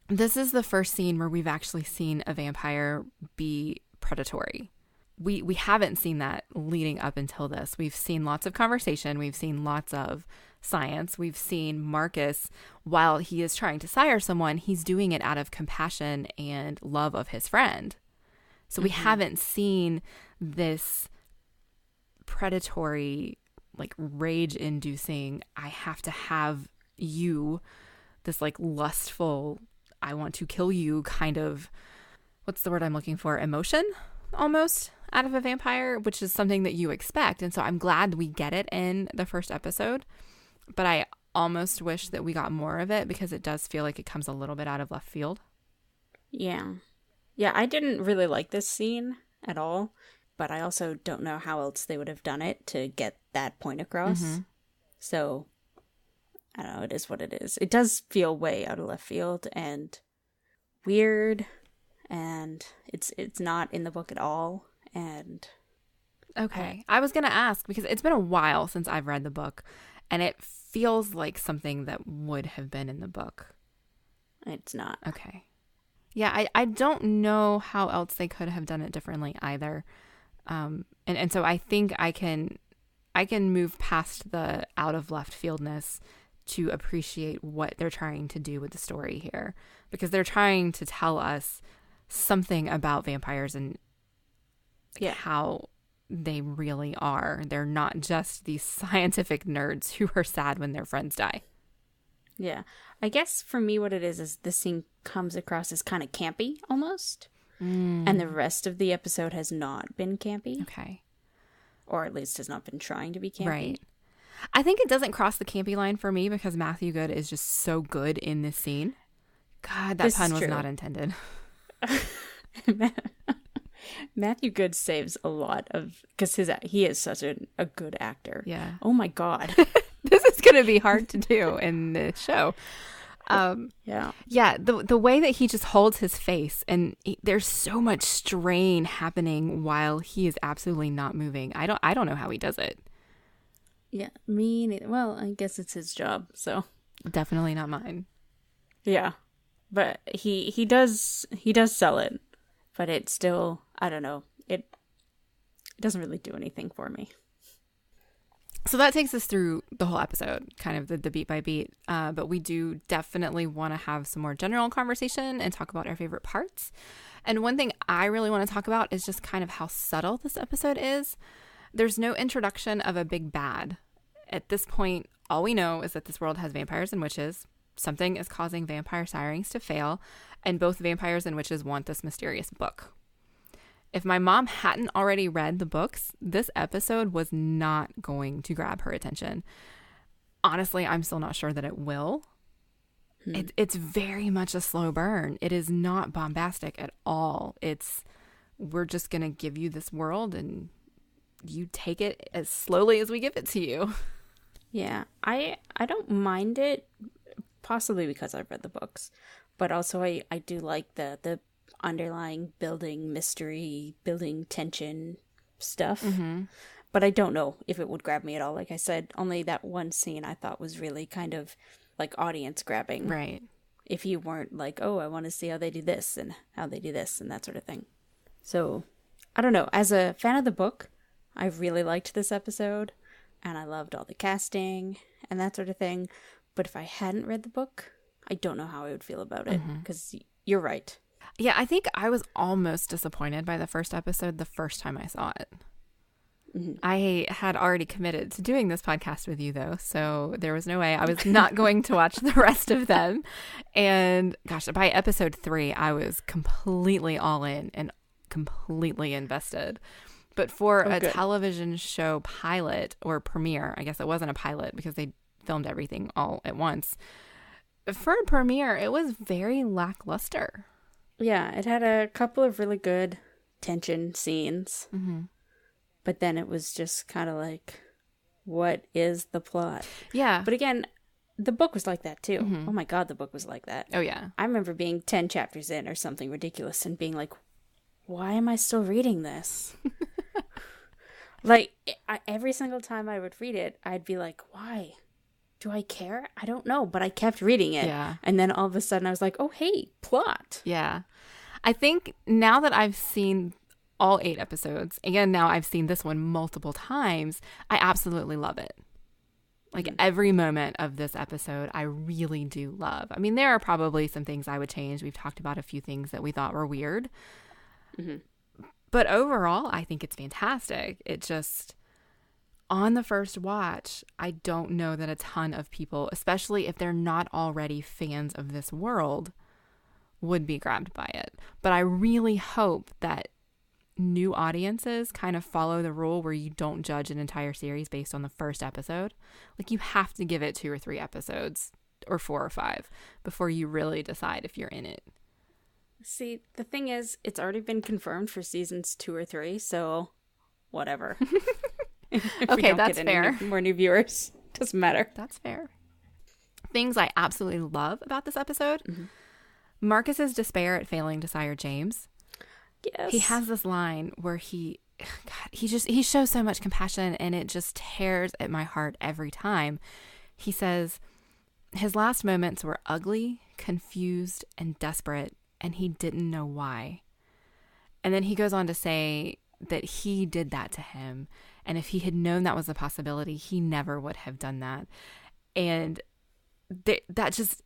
this is the first scene where we've actually seen a vampire be predatory. We haven't seen that leading up until this. We've seen lots of conversation. We've seen lots of science. We've seen Marcus, while he is trying to sire someone, he's doing it out of compassion and love of his friend. So we haven't seen this predatory, like rage-inducing, I have to have you, this like lustful, I want to kill you kind of, what's the word I'm looking for, emotion almost out of a vampire, which is something that you expect. And so I'm glad we get it in the first episode, but I almost wish that we got more of it because it does feel like it comes a little bit out of left field. Yeah, I didn't really like this scene at all. But I also don't know how else they would have done it to get that point across. So, I don't know, it is what it is. It does feel way out of left field and weird, and it's not in the book at all. And okay, I was going to ask, because it's been a while since I've read the book, and it feels like something that would have been in the book. It's not. Okay. Yeah, I don't know how else they could have done it differently either. And so I think I can move past the out of left fieldness to appreciate what they're trying to do with the story here, because they're trying to tell us something about vampires and how they really are. They're not just these scientific nerds who are sad when their friends die. Yeah. I guess for me what it is this scene comes across as kind of campy almost. And the rest of the episode has not been campy. Okay. Or at least has not been trying to be campy. Right. I think it doesn't cross the campy line for me because Matthew Good is just so good in this scene. God, that pun was not intended. Matthew Good saves a lot of, because he is such a good actor. Yeah. Oh my God. This is going to be hard to do in this show. Yeah. Yeah, the way that he just holds his face, and there's so much strain happening while he is absolutely not moving. I don't know how he does it. Yeah, me neither. Well, I guess it's his job, so. Definitely not mine. Yeah. But he does sell it, but it's still, I don't know, it doesn't really do anything for me. So that takes us through the whole episode, kind of the beat by beat. But we do definitely want to have some more general conversation and talk about our favorite parts. And one thing I really want to talk about is just kind of how subtle this episode is. There's no introduction of a big bad. At this point, all we know is that this world has vampires and witches. Something is causing vampire sirens to fail, and both vampires and witches want this mysterious book. If my mom hadn't already read the books, this episode was not going to grab her attention. Honestly, I'm still not sure that it will. It's very much a slow burn. It is not bombastic at all. We're just going to give you this world and you take it as slowly as we give it to you. Yeah, I don't mind it, possibly because I've read the books, but also I do like the underlying building mystery, building tension stuff. Mm-hmm. But I don't know if it would grab me at all. Like I said, only that one scene I thought was really kind of like audience grabbing. Right. If you weren't like, oh, I want to see how they do this and how they do this and that sort of thing. So, I don't know. As a fan of the book, I really liked this episode and I loved all the casting and that sort of thing. But if I hadn't read the book, I don't know how I would feel about it because you're right. Yeah, I think I was almost disappointed by the first episode the first time I saw it. Mm-hmm. I had already committed to doing this podcast with you, though, so there was no way I was not going to watch the rest of them. And gosh, by episode 3, I was completely all in and completely invested. But for a television show pilot or premiere, I guess it wasn't a pilot because they filmed everything all at once. For a premiere, it was very lackluster. Yeah, it had a couple of really good tension scenes. Mm-hmm. But then it was just kind of like, what is the plot? Yeah. But again, the book was like that too. Mm-hmm. Oh my God, the book was like that. Oh yeah. I remember being 10 chapters in or something ridiculous and being like, why am I still reading this? Like, every single time I would read it, I'd be like, why? Do I care? I don't know, but I kept reading it. Yeah. And then all of a sudden I was like, oh, hey, plot. Yeah. I think now that I've seen all 8 episodes, and now I've seen this one multiple times, I absolutely love it. Like every moment of this episode, I really do love. I mean, there are probably some things I would change. We've talked about a few things that we thought were weird. Mm-hmm. But overall, I think it's fantastic. It just, on the first watch, I don't know that a ton of people, especially if they're not already fans of this world, would be grabbed by it. But I really hope that new audiences kind of follow the rule where you don't judge an entire series based on the first episode. Like, you have to give it 2 or 3 episodes or 4 or 5 before you really decide if you're in it. See, the thing is, it's already been confirmed for seasons 2 or 3, so whatever. Okay, that's fair. More new viewers. Doesn't matter. That's fair. Things I absolutely love about this episode. Mm-hmm. Marcus's despair at failing to sire James. Yes. He has this line where he shows so much compassion, and it just tears at my heart every time. He says his last moments were ugly, confused, and desperate, and he didn't know why. And then he goes on to say that he did that to him, and if he had known that was a possibility, he never would have done that. And that just,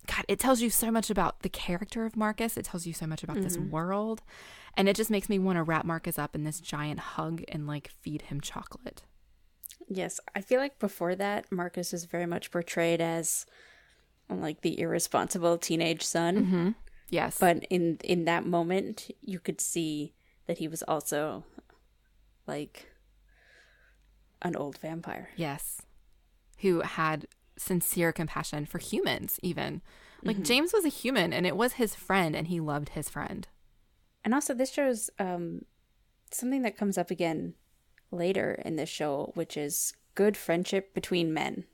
God, it tells you so much about the character of Marcus. It tells you so much about this world. And it just makes me want to wrap Marcus up in this giant hug and like feed him chocolate. Yes, I feel like before that, Marcus is very much portrayed as like the irresponsible teenage son. Mm-hmm. Yes. But in that moment, you could see that he was also like an old vampire. Yes. Who had sincere compassion for humans even. Like James was a human and it was his friend and he loved his friend. And also this shows something that comes up again later in this show, which is good friendship between men.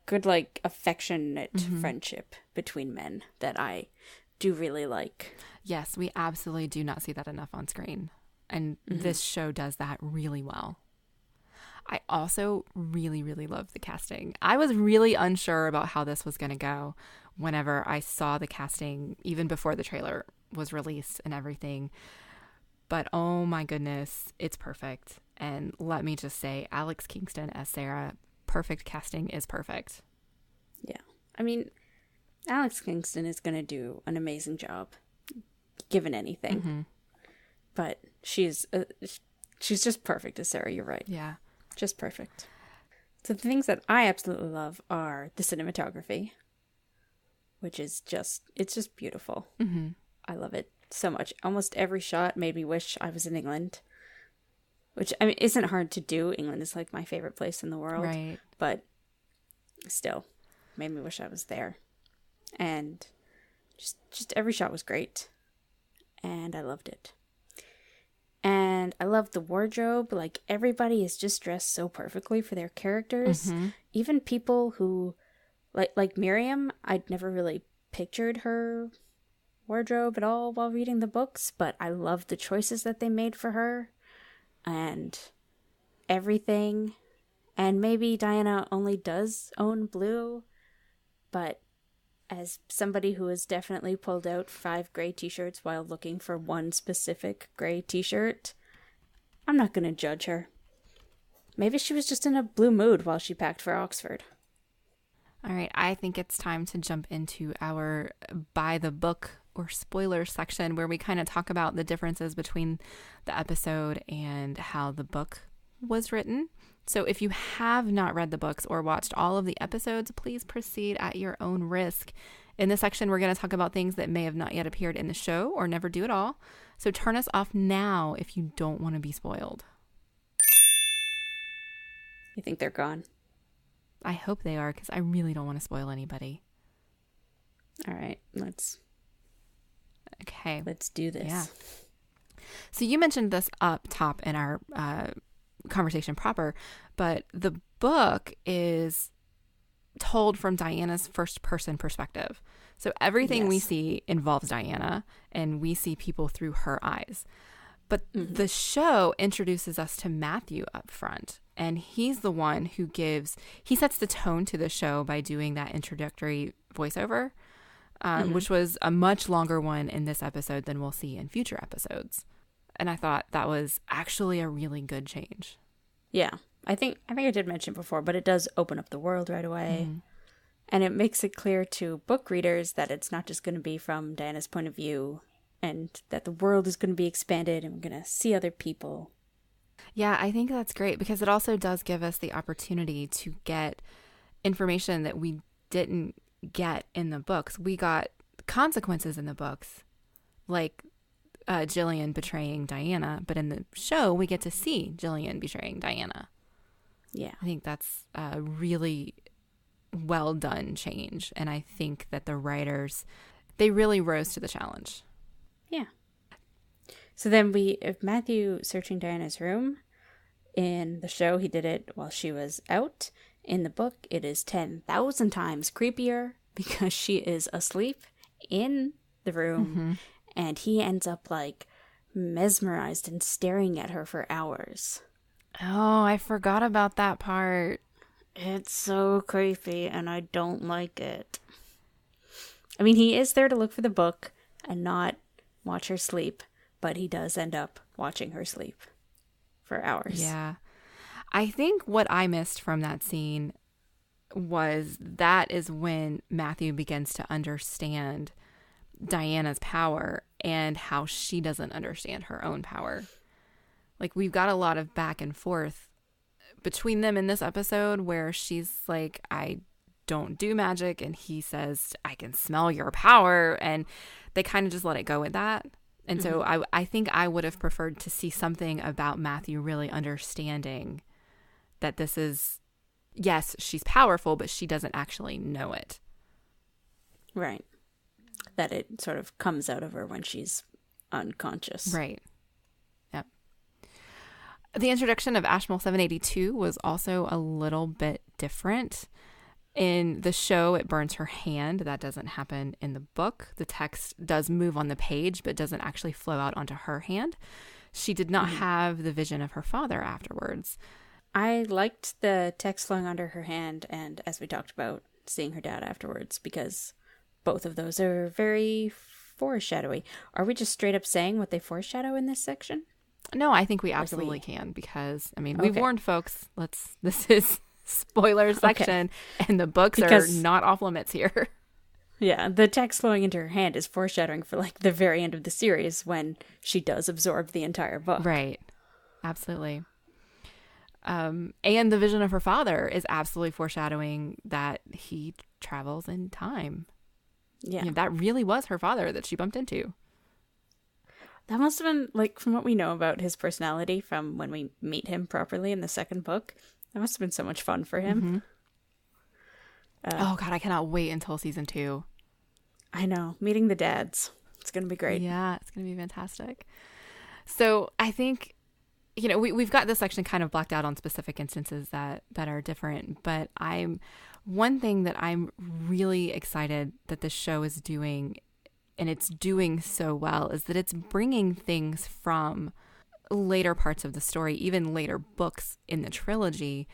Good, like, affectionate friendship between men that I do really like. Yes, we absolutely do not see that enough on screen. And this show does that really well. I also really, really love the casting. I was really unsure about how this was going to go whenever I saw the casting, even before the trailer was released and everything. But oh my goodness, it's perfect. And let me just say, Alex Kingston as Sarah, perfect casting is perfect. Yeah. I mean, Alex Kingston is going to do an amazing job, given anything. But she's just perfect as Sarah, you're right. Yeah. Just perfect. So the things that I absolutely love are the cinematography, which is it's just beautiful. I love it so much. Almost every shot made me wish I was in England, which, I mean, isn't hard to do. England is like my favorite place in the world. Right. But still, made me wish I was there. And just every shot was great. And I loved it. And I love the wardrobe. Like, everybody is just dressed so perfectly for their characters. Even people who, like Miriam, I'd never really pictured her wardrobe at all while reading the books, but I love the choices that they made for her and everything. And maybe Diana only does own blue, but as somebody who has definitely pulled out 5 gray t-shirts while looking for one specific gray t-shirt, I'm not going to judge her. Maybe she was just in a blue mood while she packed for Oxford. All right, I think it's time to jump into our by the book or spoiler section, where we kind of talk about the differences between the episode and how the book was written. So if you have not read the books or watched all of the episodes, please proceed at your own risk. In this section, we're going to talk about things that may have not yet appeared in the show or never do at all. So turn us off now if you don't want to be spoiled. You think they're gone? I hope they are, because I really don't want to spoil anybody. All right, let's do this. Yeah. So you mentioned this up top in our conversation proper, but the book is told from Diana's first person perspective. So everything we see involves Diana, and we see people through her eyes. But the show introduces us to Matthew up front, and he's the one who sets the tone to the show by doing that introductory voiceover, which was a much longer one in this episode than we'll see in future episodes. And I thought that was actually a really good change. Yeah. I think I did mention before, but it does open up the world right away. And it makes it clear to book readers that it's not just going to be from Diana's point of view, and that the world is going to be expanded and we're going to see other people. Yeah, I think that's great, because it also does give us the opportunity to get information that we didn't get in the books. We got consequences in the books, like Jillian betraying Diana, but in the show we get to see Jillian betraying Diana. Yeah. I think that's a really well done change, and I think that the writers, they really rose to the challenge. Yeah. So then we have Matthew searching Diana's room. In the show, he did it while she was out. In the book, it is 10,000 times creepier because she is asleep in the room, and he ends up like mesmerized and staring at her for hours. Oh, I forgot about that part. It's so creepy, and I don't like it. I mean, he is there to look for the book and not watch her sleep, but he does end up watching her sleep for hours. Yeah. I think what I missed from that scene was that is when Matthew begins to understand Diana's power and how she doesn't understand her own power. Like, we've got a lot of back and forth between them in this episode where she's like, I don't do magic, and he says, I can smell your power, and they kind of just let it go with that. And so I think I would have preferred to see something about Matthew really understanding that this is, yes, she's powerful, but she doesn't actually know it. Right. That it sort of comes out of her when she's unconscious. Right. Yep. The introduction of Ashmole 782 was also a little bit different. In the show, it burns her hand. That doesn't happen in the book. The text does move on the page, but doesn't actually flow out onto her hand. She did not have the vision of her father afterwards. I liked the text flowing under her hand, and as we talked about, seeing her dad afterwards, because both of those are very foreshadowy. Are we just straight up saying what they foreshadow in this section? No, I think we absolutely can, because, I mean, we've warned folks. This is spoiler section, and the books are not off limits here. Yeah, the text flowing into her hand is foreshadowing for like the very end of the series when she does absorb the entire book. Right. Absolutely. And the vision of her father is absolutely foreshadowing that he travels in time. Yeah. You know, that really was her father that she bumped into. That must have been, like, from what we know about his personality from when we meet him properly in the second book, that must have been so much fun for him. Oh, God, I cannot wait until season 2. I know. Meeting the dads. It's going to be great. Yeah, it's going to be fantastic. So I think, you know, we've got this section kind of blacked out on specific instances that are different, but one thing that I'm really excited that the show is doing, and it's doing so well, is that it's bringing things from later parts of the story, even later books in the trilogy,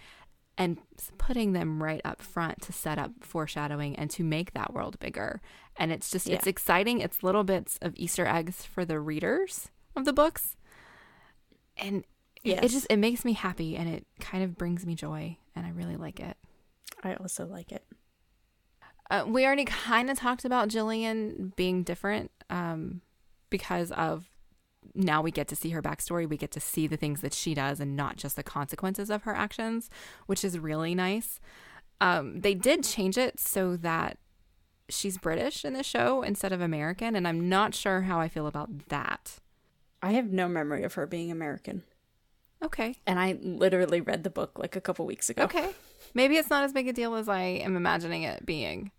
and putting them right up front to set up foreshadowing and to make that world bigger. And it's just, it's exciting. It's little bits of Easter eggs for the readers of the books. And it makes me happy, and it kind of brings me joy, and I really like it. I also like it. We already kind of talked about Jillian being different because of now we get to see her backstory. We get to see the things that she does and not just the consequences of her actions, which is really nice. They did change it so that she's British in the show instead of American, and I'm not sure how I feel about that. I have no memory of her being American. Okay. And I literally read the book like a couple weeks ago. Okay. Maybe it's not as big a deal as I am imagining it being.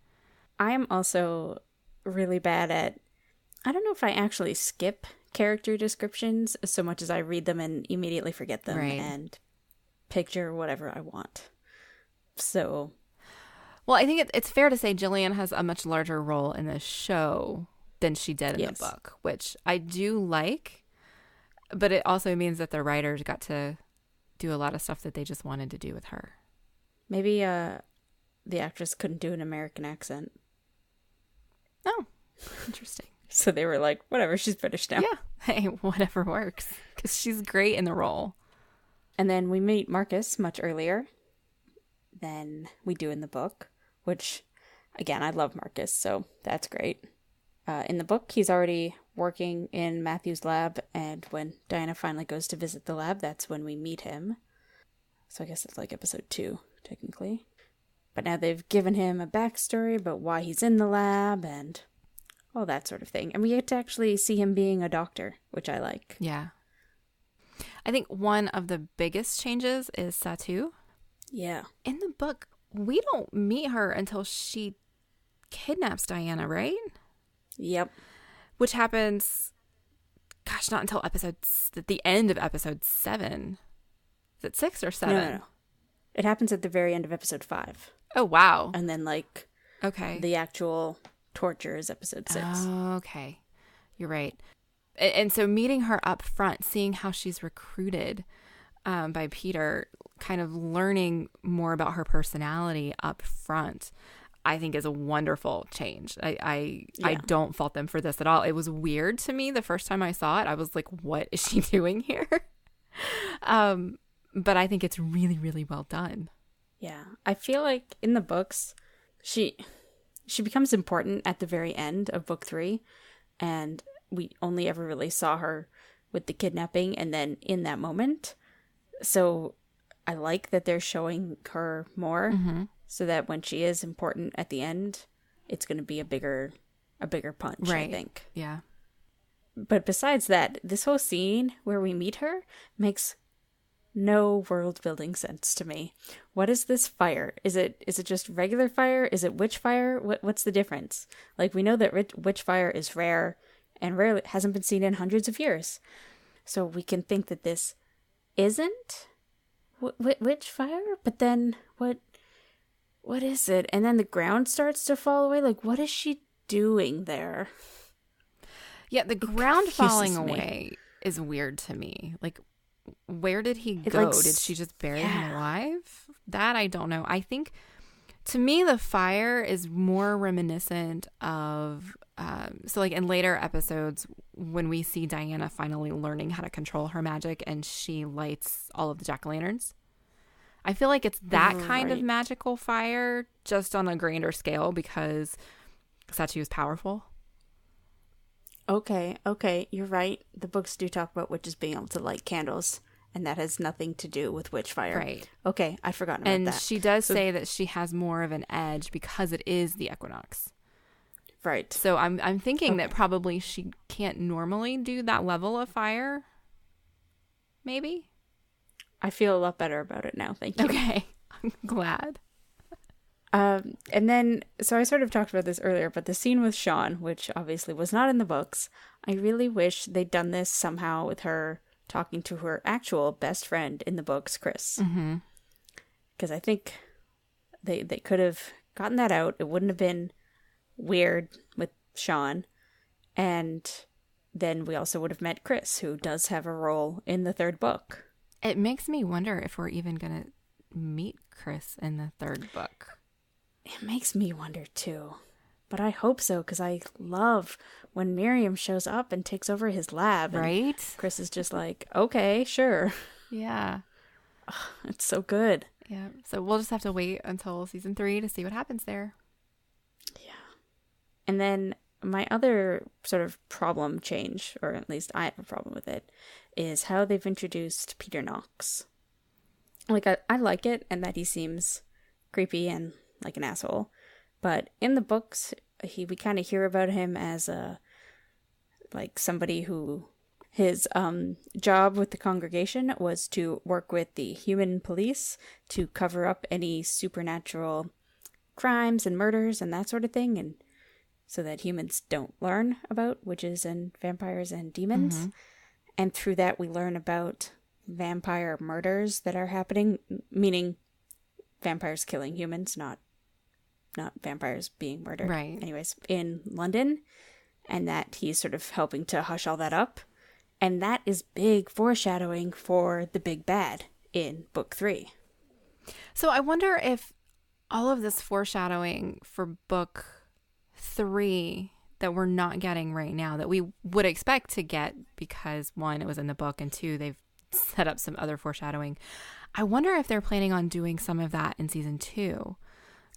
I am also really bad at, I don't know if I actually skip character descriptions so much as I read them and immediately forget them and picture whatever I want. So. Well, I think it's fair to say Jillian has a much larger role in the show than she did in the book, which I do like, but it also means that the writers got to do a lot of stuff that they just wanted to do with her. Maybe the actress couldn't do an American accent. Oh, interesting. So they were like, whatever, she's British now. Yeah, hey, whatever works, because she's great in the role. And then we meet Marcus much earlier than we do in the book, which, again, I love Marcus, so that's great. In the book, he's already working in Matthew's lab, and when Diana finally goes to visit the lab, that's when we meet him. So I guess it's like episode 2, technically. But now they've given him a backstory about why he's in the lab and all that sort of thing. And we get to actually see him being a doctor, which I like. Yeah. I think one of the biggest changes is Satu. Yeah. In the book, we don't meet her until she kidnaps Diana, right? Yep. Which happens, not until at the end of episode 7. Is it 6 or 7? No. It happens at the very end of episode 5. Oh, wow. And then, like, the actual torture is episode 6. Oh, okay. You're right. And so meeting her up front, seeing how she's recruited by Peter, kind of learning more about her personality up front, I think is a wonderful change. I don't fault them for this at all. It was weird to me the first time I saw it. I was like, what is she doing here? But I think it's really, really well done. Yeah. I feel like in the books, she becomes important at the very end of book 3, and we only ever really saw her with the kidnapping and then in that moment. So I like that they're showing her more so that when she is important at the end, it's going to be a bigger punch, I think. Yeah. But besides that, this whole scene where we meet her makes no world building sense to me. What is this fire? Is it just regular fire? Is it witch fire? What's the difference? Like, we know that witch fire is rare and rarely hasn't been seen in hundreds of years. So we can think that this isn't witch fire, but then what is it? And then the ground starts to fall away. Like, what is she doing there? Yeah, the ground falling away is weird to me. Like, where did he go? Did she just bury him alive? That I don't know. I think, to me, the fire is more reminiscent of, so like in later episodes when we see Diana finally learning how to control her magic and she lights all of the jack-o'-lanterns. I feel like it's that kind of magical fire, just on a grander scale, because Sachi is powerful. Okay, you're right. The books do talk about witches being able to light candles, and that has nothing to do with witch fire. Right. Okay, I'd forgotten about that. And she does say that she has more of an edge because it is the equinox. Right. So I'm thinking that probably she can't normally do that level of fire. Maybe. I feel a lot better about it now. Thank you. Okay. I'm glad. And then, so I sort of talked about this earlier, but the scene with Sean, which obviously was not in the books, I really wish they'd done this somehow with her talking to her actual best friend in the books, Chris. Because I think they could have gotten that out. It wouldn't have been weird with Sean. And then we also would have met Chris, who does have a role in the third book. It makes me wonder if we're even going to meet Chris in the third book. It makes me wonder too. But I hope so, because I love when Miriam shows up and takes over his lab. Right? Chris is just like, okay, sure. Yeah. It's so good. Yeah. So we'll just have to wait until season 3 to see what happens there. Yeah. And then my other sort of problem change, or at least I have a problem with it, is how they've introduced Peter Knox. Like, I like it, and that he seems creepy and like an asshole. But in the books, we kind of hear about him as like somebody who his job with the congregation was to work with the human police to cover up any supernatural crimes and murders and that sort of thing, and so that humans don't learn about witches and vampires and demons. And through that, we learn about vampire murders that are happening, meaning vampires killing humans, not vampires being murdered. Right. Anyways, in London, and that he's sort of helping to hush all that up. And that is big foreshadowing for the big bad in book 3. So I wonder if all of this foreshadowing for book 3 that we're not getting right now, that we would expect to get because 1, it was in the book, and 2, they've set up some other foreshadowing. I wonder if they're planning on doing some of that in season 2.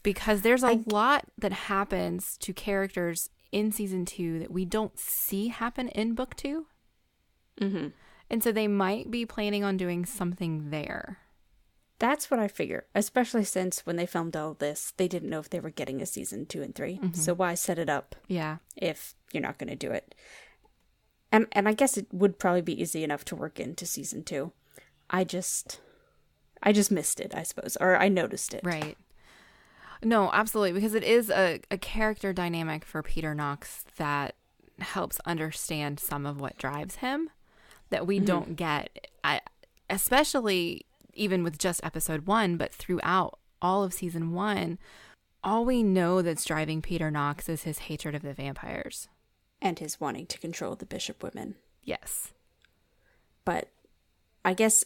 Because there's a lot that happens to characters in season 2 that we don't see happen in book 2. And so they might be planning on doing something there. That's what I figure, especially since when they filmed all this, they didn't know if they were getting a season 2 and 3. So why set it up if you're not going to do it? And I guess it would probably be easy enough to work into season 2. I just missed it, I suppose, or I noticed it. Right. No, absolutely, because it is a character dynamic for Peter Knox that helps understand some of what drives him that we don't get, especially even with just episode 1, but throughout all of season 1, all we know that's driving Peter Knox is his hatred of the vampires. And his wanting to control the bishop women. Yes. But I guess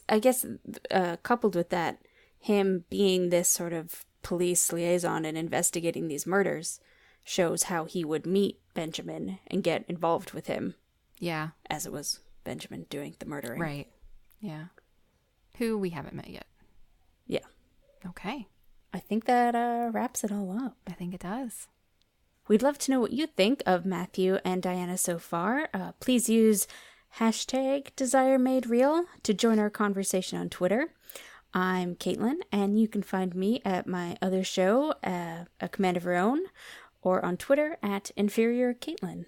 coupled with that, him being this sort of police liaison and investigating these murders shows how he would meet Benjamin and get involved with him. Yeah. As it was Benjamin doing the murdering. Right. Yeah. Who we haven't met yet. Yeah. Okay. I think that wraps it all up. I think it does. We'd love to know what you think of Matthew and Diana so far. Please use #DesireMadeReal to join our conversation on Twitter. I'm Caitlin, and you can find me at my other show, A Command of Her Own, or on Twitter at InferiorCaitlin.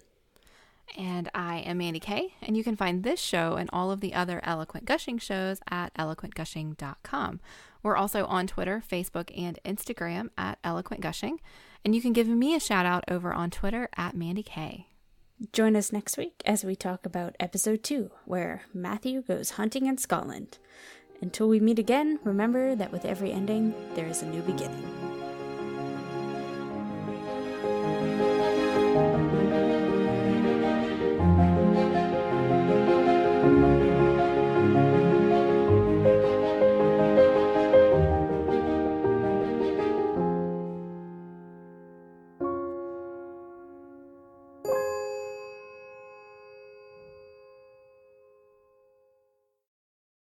And I am Mandy Kay, and you can find this show and all of the other Eloquent Gushing shows at eloquentgushing.com. We're also on Twitter, Facebook, and Instagram at Eloquent Gushing, and you can give me a shout out over on Twitter at Mandy Kay. Join us next week as we talk about episode 2, where Matthew goes hunting in Scotland. Until we meet again, remember that with every ending, there is a new beginning.